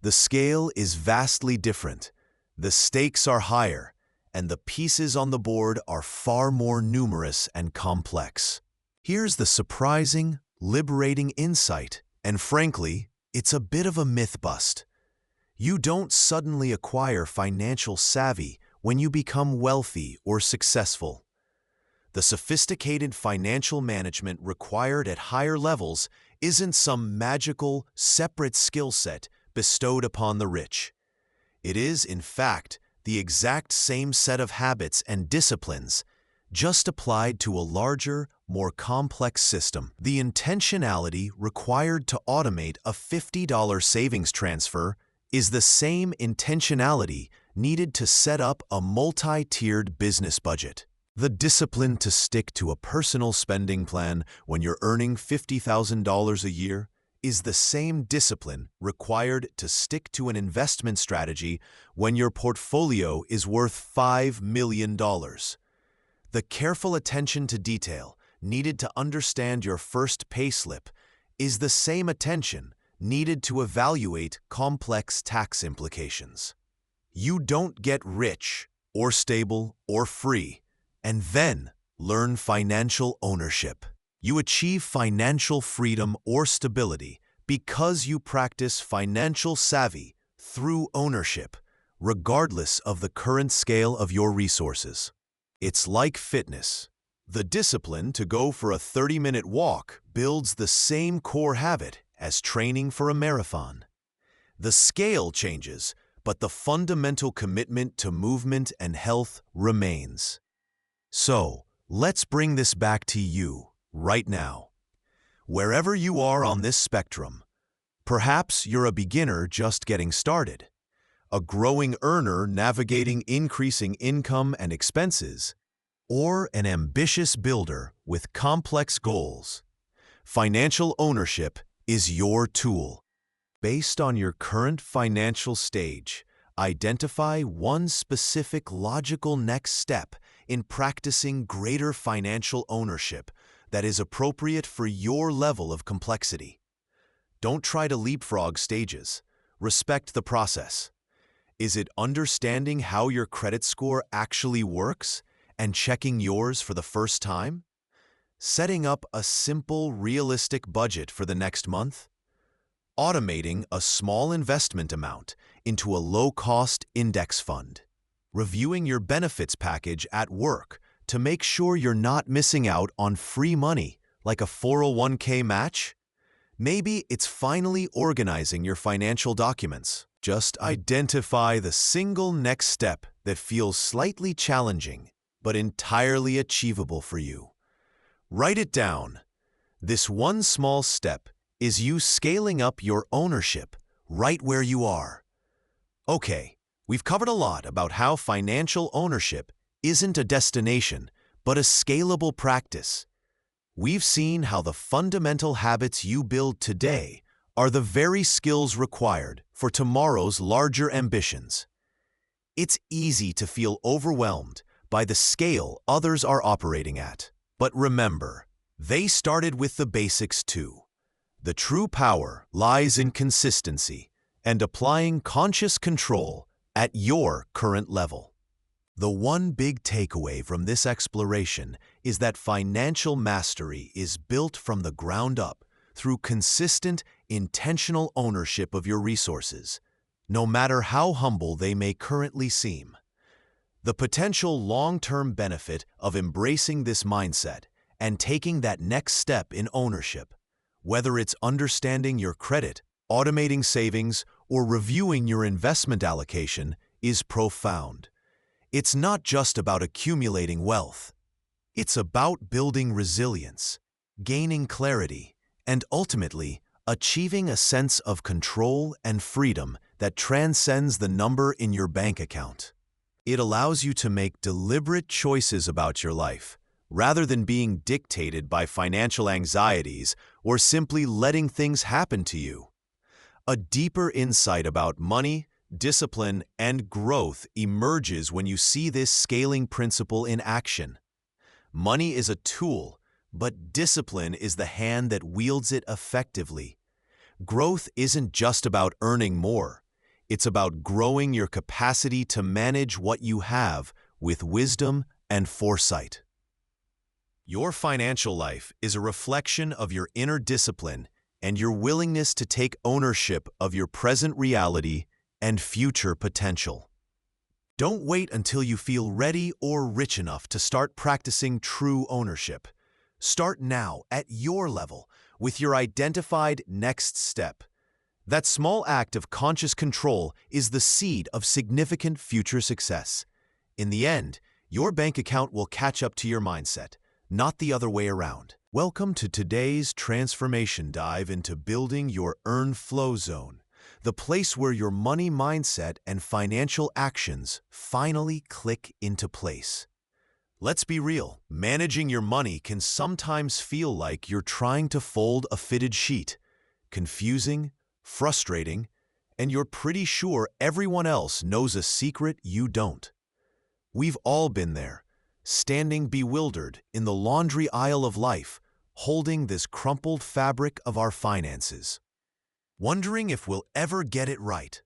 The scale is vastly different, the stakes are higher, and the pieces on the board are far more numerous and complex. Here's the surprising, liberating insight, and frankly, it's a bit of a myth bust. You don't suddenly acquire financial savvy when you become wealthy or successful. The sophisticated financial management required at higher levels isn't some magical, separate skill set bestowed upon the rich. It is, in fact, the exact same set of habits and disciplines, just applied to a larger, more complex system. The intentionality required to automate a $50 savings transfer is the same intentionality needed to set up a multi-tiered business budget. The discipline to stick to a personal spending plan when you're earning $50,000 a year is the same discipline required to stick to an investment strategy when your portfolio is worth $5 million. The careful attention to detail needed to understand your first payslip is the same attention needed to evaluate complex tax implications. You don't get rich, or stable, or free, and then learn financial ownership. You achieve financial freedom or stability because you practice financial savvy through ownership, regardless of the current scale of your resources. It's like fitness. The discipline to go for a 30-minute walk builds the same core habit as training for a marathon. The scale changes, but the fundamental commitment to movement and health remains. So, let's bring this back to you, right now. Wherever you are on this spectrum, perhaps you're a beginner just getting started, a growing earner navigating increasing income and expenses, or an ambitious builder with complex goals. Financial ownership is your tool. Based on your current financial stage, identify one specific logical next step in practicing greater financial ownership that is appropriate for your level of complexity. Don't try to leapfrog stages. Respect the process. Is it understanding how your credit score actually works and checking yours for the first time? Setting up a simple, realistic budget for the next month? Automating a small investment amount into a low-cost index fund? Reviewing your benefits package at work to make sure you're not missing out on free money like a 401k match? Maybe it's finally organizing your financial documents. Just identify the single next step that feels slightly challenging but entirely achievable for you. Write it down. This one small step is you scaling up your ownership right where you are. Okay, we've covered a lot about how financial ownership isn't a destination, but a scalable practice. We've seen how the fundamental habits you build today are the very skills required for tomorrow's larger ambitions. It's easy to feel overwhelmed by the scale others are operating at. But remember, they started with the basics too. The true power lies in consistency and applying conscious control at your current level. The one big takeaway from this exploration is that financial mastery is built from the ground up through consistent, intentional ownership of your resources, no matter how humble they may currently seem. The potential long-term benefit of embracing this mindset and taking that next step in ownership, whether it's understanding your credit, automating savings, or reviewing your investment allocation, is profound. It's not just about accumulating wealth. It's about building resilience, gaining clarity, and ultimately achieving a sense of control and freedom that transcends the number in your bank account. It allows you to make deliberate choices about your life, rather than being dictated by financial anxieties or simply letting things happen to you. A deeper insight about money, discipline, and growth emerges when you see this scaling principle in action. Money is a tool, but discipline is the hand that wields it effectively. Growth isn't just about earning more. It's about growing your capacity to manage what you have with wisdom and foresight. Your financial life is a reflection of your inner discipline and your willingness to take ownership of your present reality and future potential. Don't wait until you feel ready or rich enough to start practicing true ownership. Start now at your level with your identified next step. That small act of conscious control is the seed of significant future success. In the end, your bank account will catch up to your mindset, not the other way around. Welcome to today's transformation dive into building your earn flow zone, the place where your money mindset and financial actions finally click into place. Let's be real, managing your money can sometimes feel like you're trying to fold a fitted sheet. Confusing, frustrating, and you're pretty sure everyone else knows a secret you don't. We've all been there, standing bewildered in the laundry aisle of life, holding this crumpled fabric of our finances, wondering if we'll ever get it right.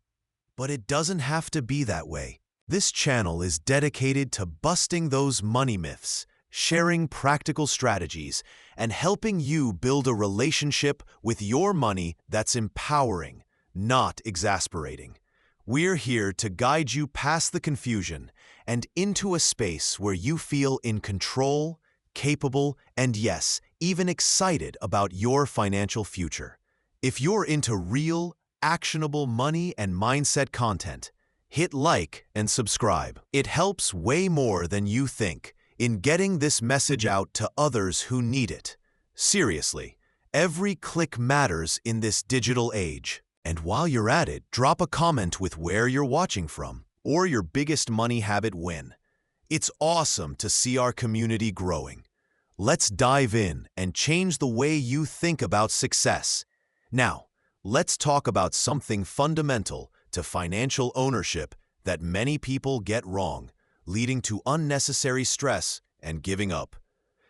But it doesn't have to be that way. This channel is dedicated to busting those money myths, sharing practical strategies, and helping you build a relationship with your money that's empowering, not exasperating. We're here to guide you past the confusion and into a space where you feel in control, capable, and yes, even excited about your financial future. If you're into real, actionable money and mindset content, hit like and subscribe. It helps way more than you think in getting this message out to others who need it. Seriously, every click matters in this digital age. And while you're at it, drop a comment with where you're watching from or your biggest money habit win. It's awesome to see our community growing. Let's dive in and change the way you think about success. Now, let's talk about something fundamental to financial ownership that many people get wrong, leading to unnecessary stress and giving up.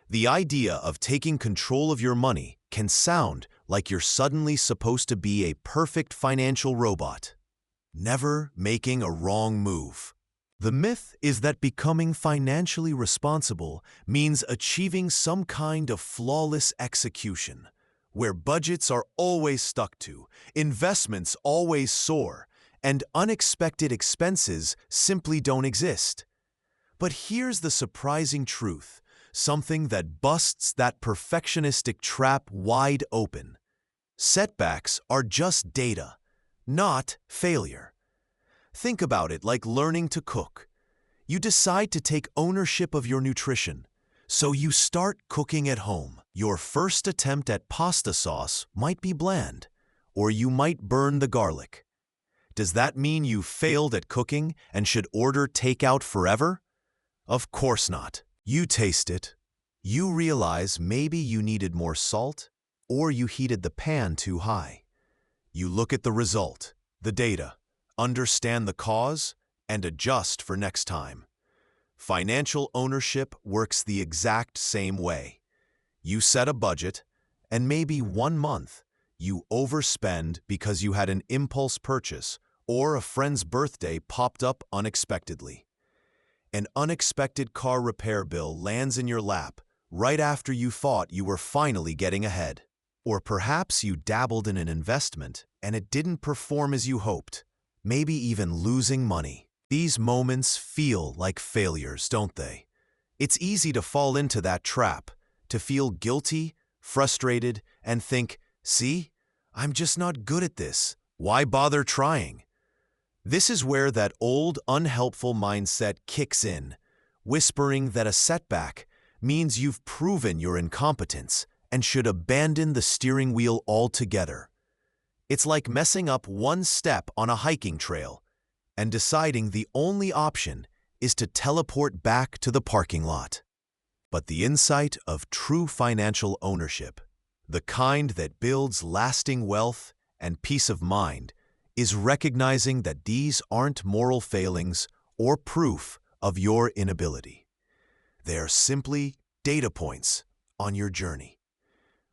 The idea of taking control of your money can sound like you're suddenly supposed to be a perfect financial robot, never making a wrong move. The myth is that becoming financially responsible means achieving some kind of flawless execution, where budgets are always stuck to, investments always soar, and unexpected expenses simply don't exist. But here's the surprising truth, something that busts that perfectionistic trap wide open. Setbacks are just data, not failure. Think about it like learning to cook. You decide to take ownership of your nutrition, so you start cooking at home. Your first attempt at pasta sauce might be bland, or you might burn the garlic. Does that mean you failed at cooking and should order takeout forever? Of course not. You taste it. You realize maybe you needed more salt, or you heated the pan too high. You look at the result, the data, understand the cause, and adjust for next time. Financial ownership works the exact same way. You set a budget, and maybe 1 month, you overspend because you had an impulse purchase or a friend's birthday popped up unexpectedly. An unexpected car repair bill lands in your lap right after you thought you were finally getting ahead. Or perhaps you dabbled in an investment and it didn't perform as you hoped, maybe even losing money. These moments feel like failures, don't they? It's easy to fall into that trap, to feel guilty, frustrated, and think, see, I'm just not good at this. Why bother trying? This is where that old, unhelpful mindset kicks in, whispering that a setback means you've proven your incompetence and should abandon the steering wheel altogether. It's like messing up one step on a hiking trail and deciding the only option is to teleport back to the parking lot. But the insight of true financial ownership, the kind that builds lasting wealth and peace of mind, is recognizing that these aren't moral failings or proof of your inability. They are simply data points on your journey.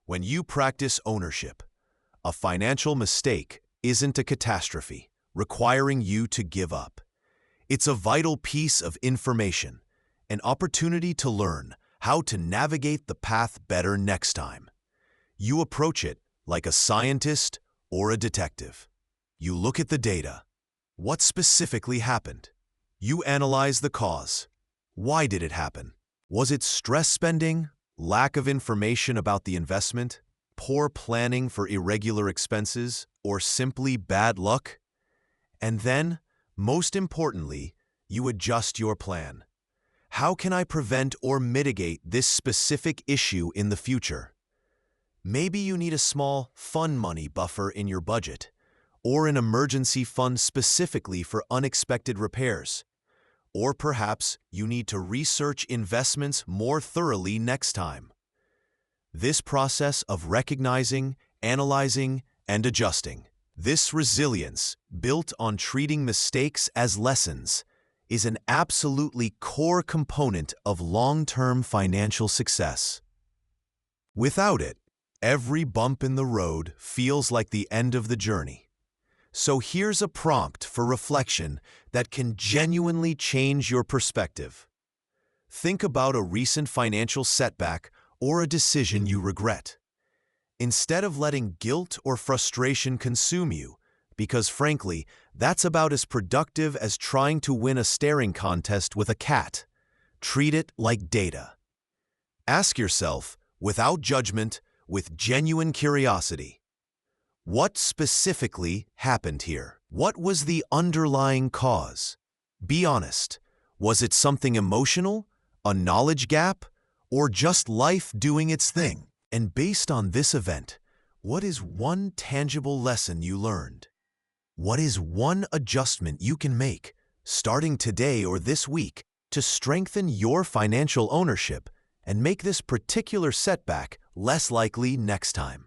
When you practice ownership, a financial mistake isn't a catastrophe requiring you to give up. It's a vital piece of information, an opportunity to learn how to navigate the path better next time. You approach it like a scientist or a detective. You look at the data. What specifically happened? You analyze the cause. Why did it happen? Was it stress spending, lack of information about the investment, poor planning for irregular expenses, or simply bad luck? And then, most importantly, you adjust your plan. How can I prevent or mitigate this specific issue in the future? Maybe you need a small fun money buffer in your budget, or an emergency fund specifically for unexpected repairs. Or perhaps you need to research investments more thoroughly next time. This process of recognizing, analyzing, and adjusting, this resilience built on treating mistakes as lessons, is an absolutely core component of long-term financial success. Without it, every bump in the road feels like the end of the journey. So here's a prompt for reflection that can genuinely change your perspective. Think about a recent financial setback or a decision you regret. Instead of letting guilt or frustration consume you, because frankly, that's about as productive as trying to win a staring contest with a cat, treat it like data. Ask yourself, without judgment, with genuine curiosity, what specifically happened here? What was the underlying cause? Be honest. Was it something emotional, a knowledge gap, or just life doing its thing? And based on this event, what is one tangible lesson you learned? What is one adjustment you can make, starting today or this week, to strengthen your financial ownership and make this particular setback less likely next time?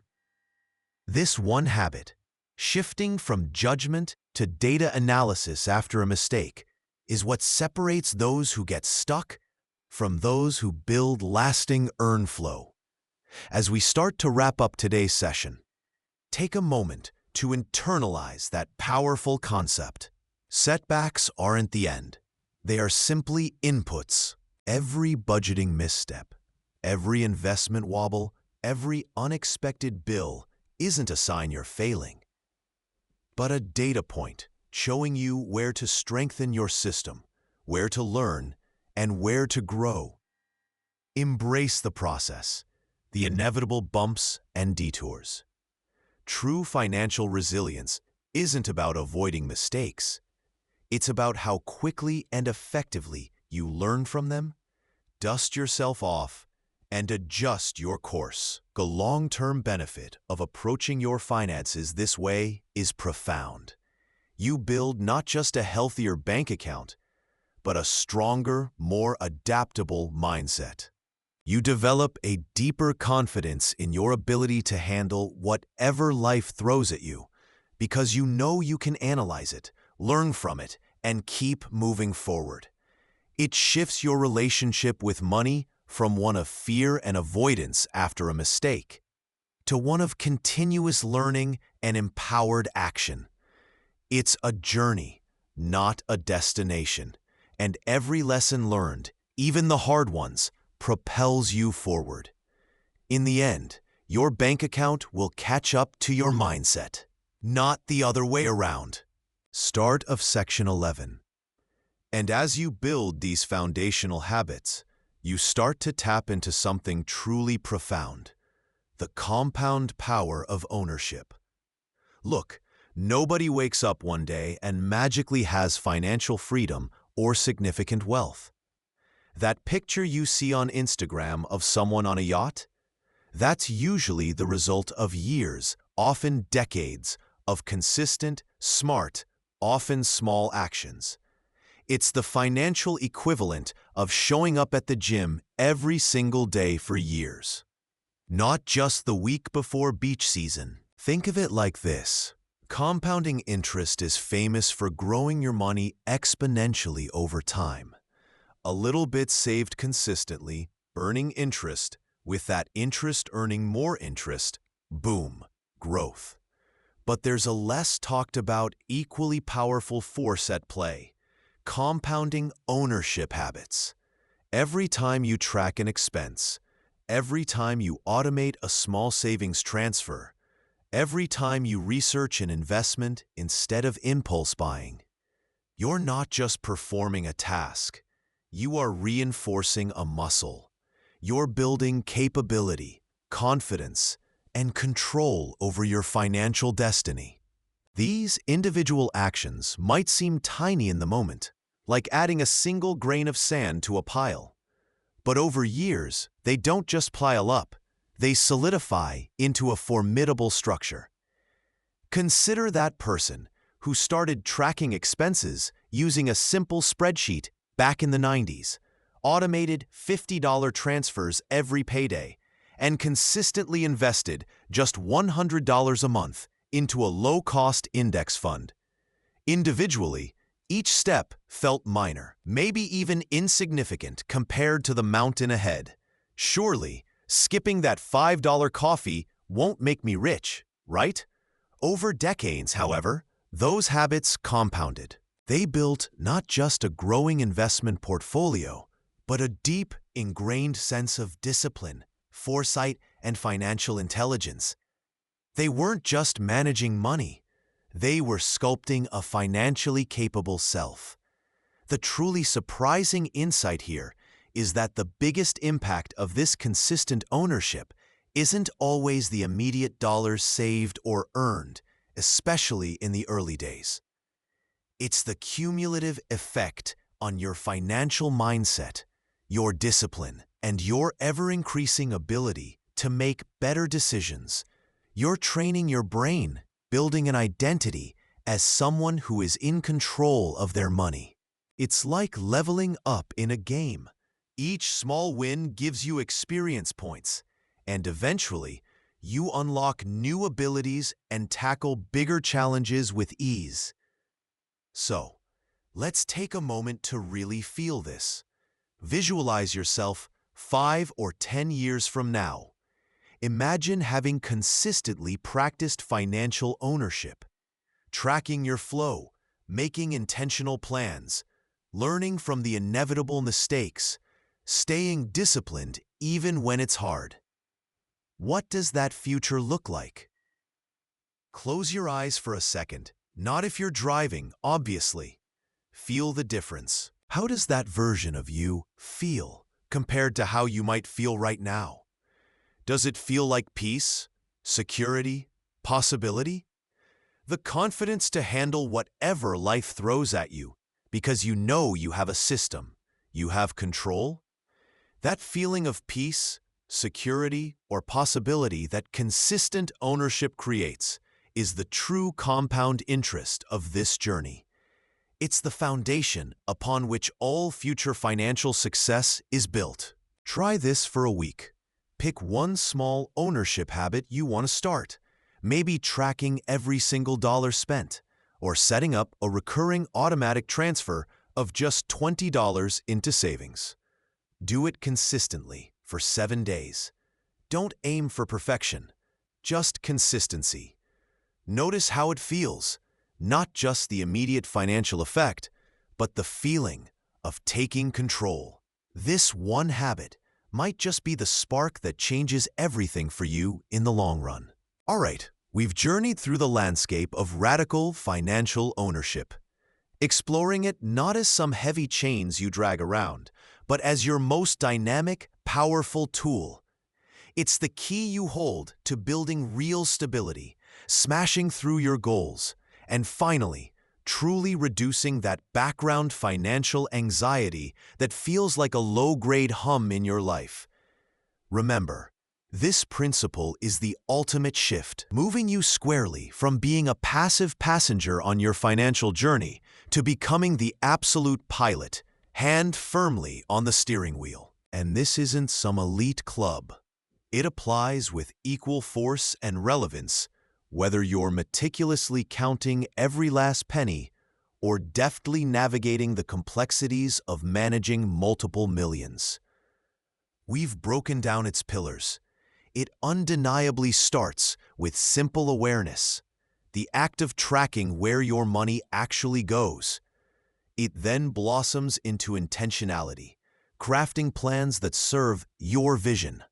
This one habit, shifting from judgment to data analysis after a mistake, is what separates those who get stuck from those who build lasting earn flow. As we start to wrap up today's session, take a moment to internalize that powerful concept. Setbacks aren't the end. They are simply inputs. Every budgeting misstep, every investment wobble, every unexpected bill isn't a sign you're failing, but a data point showing you where to strengthen your system, where to learn, and where to grow. Embrace the process, the inevitable bumps and detours. True financial resilience isn't about avoiding mistakes. It's about how quickly and effectively you learn from them, dust yourself off, and adjust your course. The long-term benefit of approaching your finances this way is profound. You build not just a healthier bank account, but a stronger, more adaptable mindset. You develop a deeper confidence in your ability to handle whatever life throws at you because you know you can analyze it, learn from it, and keep moving forward. It shifts your relationship with money from one of fear and avoidance after a mistake to one of continuous learning and empowered action. It's a journey, not a destination, and every lesson learned, even the hard ones, propels you forward. In the end, your bank account will catch up to your mindset, not the other way around. Start of Section 11. And as you build these foundational habits, you start to tap into something truly profound: the compound power of ownership. Look, nobody wakes up one day and magically has financial freedom or significant wealth. That picture you see on Instagram of someone on a yacht? That's usually the result of years, often decades, of consistent, smart, often small actions. It's the financial equivalent of showing up at the gym every single day for years. Not just the week before beach season. Think of it like this. Compounding interest is famous for growing your money exponentially over time. A little bit saved consistently, earning interest, with that interest earning more interest, boom, growth. But there's a less talked about, equally powerful force at play: compounding ownership habits. Every time you track an expense, every time you automate a small savings transfer, every time you research an investment instead of impulse buying, you're not just performing a task. You are reinforcing a muscle. You're building capability, confidence, and control over your financial destiny. These individual actions might seem tiny in the moment, like adding a single grain of sand to a pile. But over years, they don't just pile up, they solidify into a formidable structure. Consider that person who started tracking expenses using a simple spreadsheet back in the 90s, automated $50 transfers every payday, and consistently invested just $100 a month into a low-cost index fund. Individually, each step felt minor, maybe even insignificant compared to the mountain ahead. Surely, skipping that $5 coffee won't make me rich, right? Over decades, however, those habits compounded. They built not just a growing investment portfolio, but a deep, ingrained sense of discipline, foresight, and financial intelligence. They weren't just managing money. They were sculpting a financially capable self. The truly surprising insight here is that the biggest impact of this consistent ownership isn't always the immediate dollars saved or earned, especially in the early days. It's the cumulative effect on your financial mindset, your discipline, and your ever-increasing ability to make better decisions. You're training your brain, building an identity as someone who is in control of their money. It's like leveling up in a game. Each small win gives you experience points, and eventually, you unlock new abilities and tackle bigger challenges with ease. So, let's take a moment to really feel this. Visualize yourself 5 or 10 years from now. Imagine having consistently practiced financial ownership, tracking your flow, making intentional plans, learning from the inevitable mistakes, staying disciplined even when it's hard. What does that future look like? Close your eyes for a second. Not if you're driving, obviously. Feel the difference. How does that version of you feel compared to how you might feel right now? Does it feel like peace, security, possibility? The confidence to handle whatever life throws at you because you know you have a system, you have control? That feeling of peace, security, or possibility that consistent ownership creates is the true compound interest of this journey. It's the foundation upon which all future financial success is built. Try this for a week. Pick one small ownership habit you want to start. Maybe tracking every single dollar spent, or setting up a recurring automatic transfer of just $20 into savings. Do it consistently for 7 days. Don't aim for perfection, just consistency. Notice how it feels, not just the immediate financial effect, but the feeling of taking control. This one habit might just be the spark that changes everything for you in the long run. All right, we've journeyed through the landscape of radical financial ownership, exploring it not as some heavy chains you drag around, but as your most dynamic, powerful tool. It's the key you hold to building real stability, smashing through your goals, and finally, truly reducing that background financial anxiety that feels like a low-grade hum in your life. Remember, this principle is the ultimate shift, moving you squarely from being a passive passenger on your financial journey to becoming the absolute pilot, hand firmly on the steering wheel. And this isn't some elite club. It applies with equal force and relevance, whether you're meticulously counting every last penny or deftly navigating the complexities of managing multiple millions. We've broken down its pillars. It undeniably starts with simple awareness, the act of tracking where your money actually goes. It then blossoms into intentionality, crafting plans that serve your vision.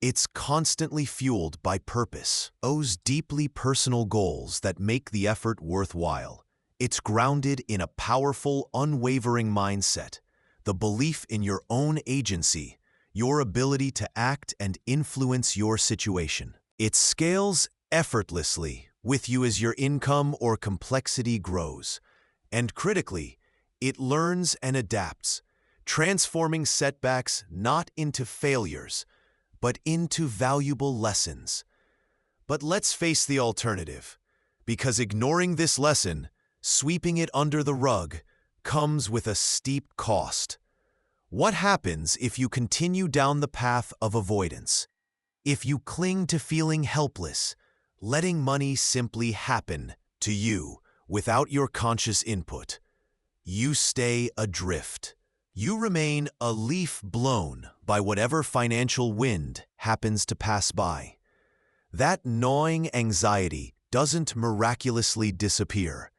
It's constantly fueled by purpose, those deeply personal goals that make the effort worthwhile. It's grounded in a powerful, unwavering mindset, the belief in your own agency, your ability to act and influence your situation. It scales effortlessly with you as your income or complexity grows. And critically, it learns and adapts, transforming setbacks not into failures, but into valuable lessons. But let's face the alternative, because ignoring this lesson, sweeping it under the rug, comes with a steep cost. What happens if you continue down the path of avoidance? If you cling to feeling helpless, letting money simply happen to you without your conscious input? You stay adrift. You remain a leaf blown by whatever financial wind happens to pass by. That gnawing anxiety doesn't miraculously disappear.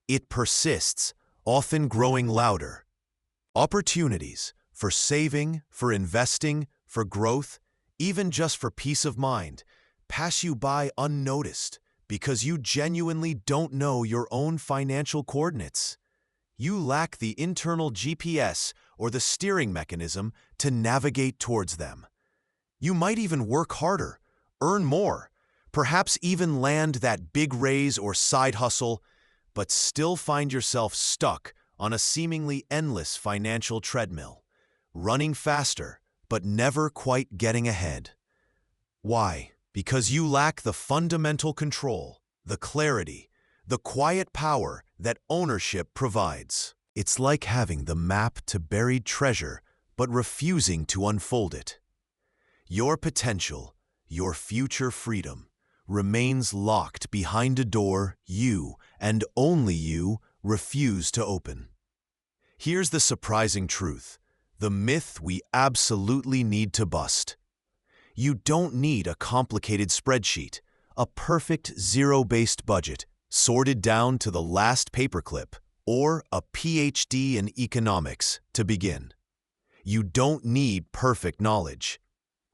It persists, often growing louder. Opportunities for saving, for investing, for growth, even just for peace of mind, pass you by unnoticed because you genuinely don't know your own financial coordinates. You lack the internal GPS or the steering mechanism to navigate towards them. You might even work harder, earn more, perhaps even land that big raise or side hustle, but still find yourself stuck on a seemingly endless financial treadmill, running faster, but never quite getting ahead. Why? Because you lack the fundamental control, the clarity, the quiet power that ownership provides. It's like having the map to buried treasure, but refusing to unfold it. Your potential, your future freedom, remains locked behind a door you, and only you, refuse to open. Here's the surprising truth, the myth we absolutely need to bust. You don't need a complicated spreadsheet, a perfect zero-based budget, sorted down to the last paperclip, or a PhD in economics to begin. You don't need perfect knowledge.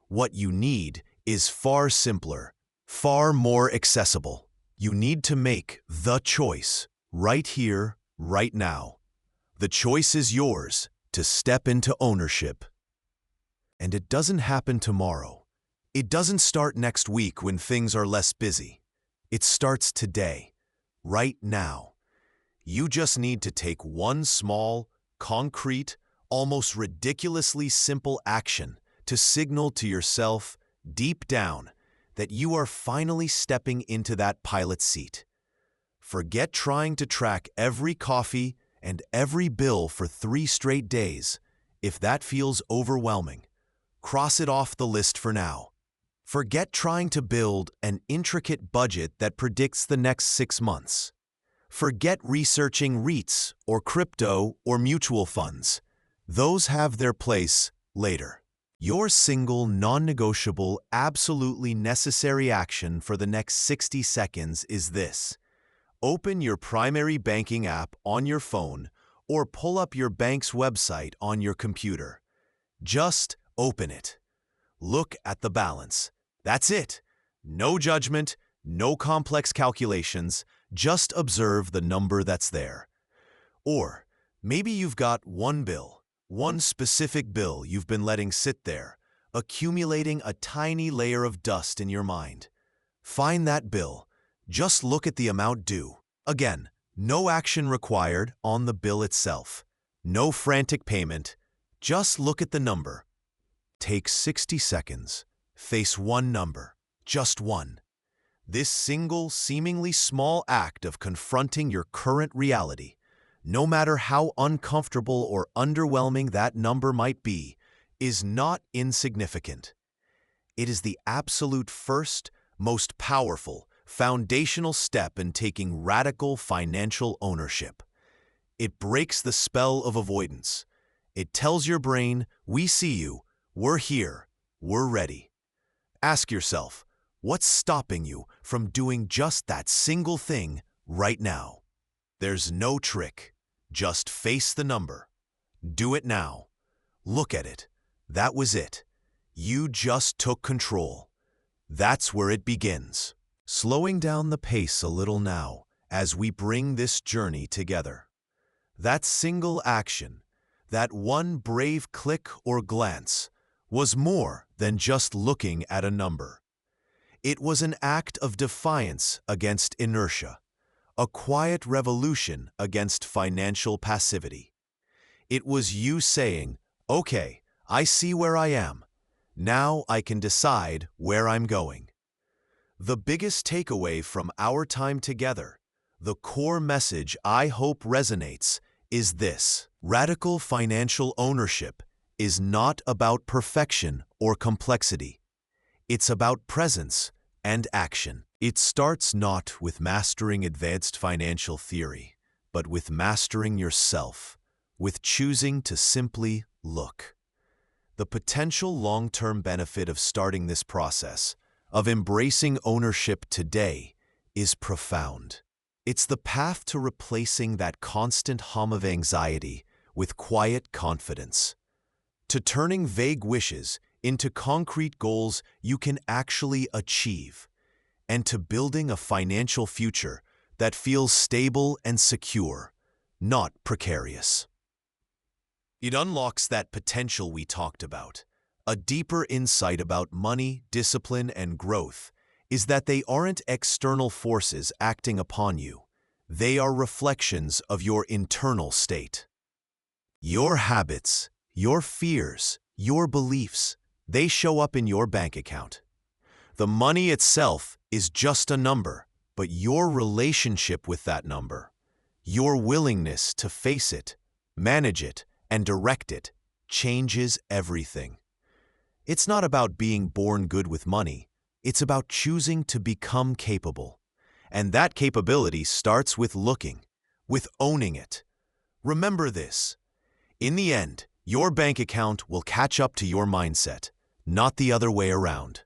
What you need is far simpler, far more accessible. You need to make the choice right here, right now. The choice is yours to step into ownership. And it doesn't happen tomorrow. It doesn't start next week when things are less busy. It starts today. Right now. You just need to take one small, concrete, almost ridiculously simple action to signal to yourself, deep down, that you are finally stepping into that pilot seat. Forget trying to track every coffee, and every bill for 3 straight days. If that feels overwhelming, cross it off the list for now. Forget trying to build an intricate budget that predicts the next 6 months. Forget researching REITs or crypto or mutual funds. Those have their place later. Your single, non-negotiable, absolutely necessary action for the next 60 seconds is this. Open your primary banking app on your phone or pull up your bank's website on your computer. Just open it. Look at the balance. That's it. No judgment, no complex calculations, just observe the number that's there. Or maybe you've got one bill, one specific bill you've been letting sit there, accumulating a tiny layer of dust in your mind. Find that bill. Just look at the amount due. Again, no action required on the bill itself. No frantic payment. Just look at the number. Take 60 seconds. Face one number. Just one. This single, seemingly small act of confronting your current reality, no matter how uncomfortable or underwhelming that number might be, is not insignificant. It is the absolute first, most powerful, foundational step in taking radical financial ownership. It breaks the spell of avoidance. It tells your brain, we see you, we're here, we're ready. Ask yourself, what's stopping you from doing just that single thing right now? There's no trick. Just face the number. Do it now. Look at it. That was it. You just took control. That's where it begins. Slowing down the pace a little now as we bring this journey together. That single action, that one brave click or glance, was more than just looking at a number. It was an act of defiance against inertia, a quiet revolution against financial passivity. It was you saying, okay, I see where I am. Now I can decide where I'm going. The biggest takeaway from our time together, the core message I hope resonates, is this. Radical financial ownership is not about perfection or complexity. It's about presence and action. It starts not with mastering advanced financial theory, but with mastering yourself, with choosing to simply look. The potential long-term benefit of starting this process, of embracing ownership today, is profound. It's the path to replacing that constant hum of anxiety with quiet confidence, to turning vague wishes into concrete goals you can actually achieve, and to building a financial future that feels stable and secure, not precarious. It unlocks that potential we talked about. A deeper insight about money, discipline, and growth is that they aren't external forces acting upon you. They are reflections of your internal state. Your habits, your fears, your beliefs, they show up in your bank account. The money itself is just a number, but your relationship with that number, your willingness to face it, manage it, and direct it, changes everything. It's not about being born good with money. It's about choosing to become capable. And that capability starts with looking, with owning it. Remember this. In the end, your bank account will catch up to your mindset, not the other way around.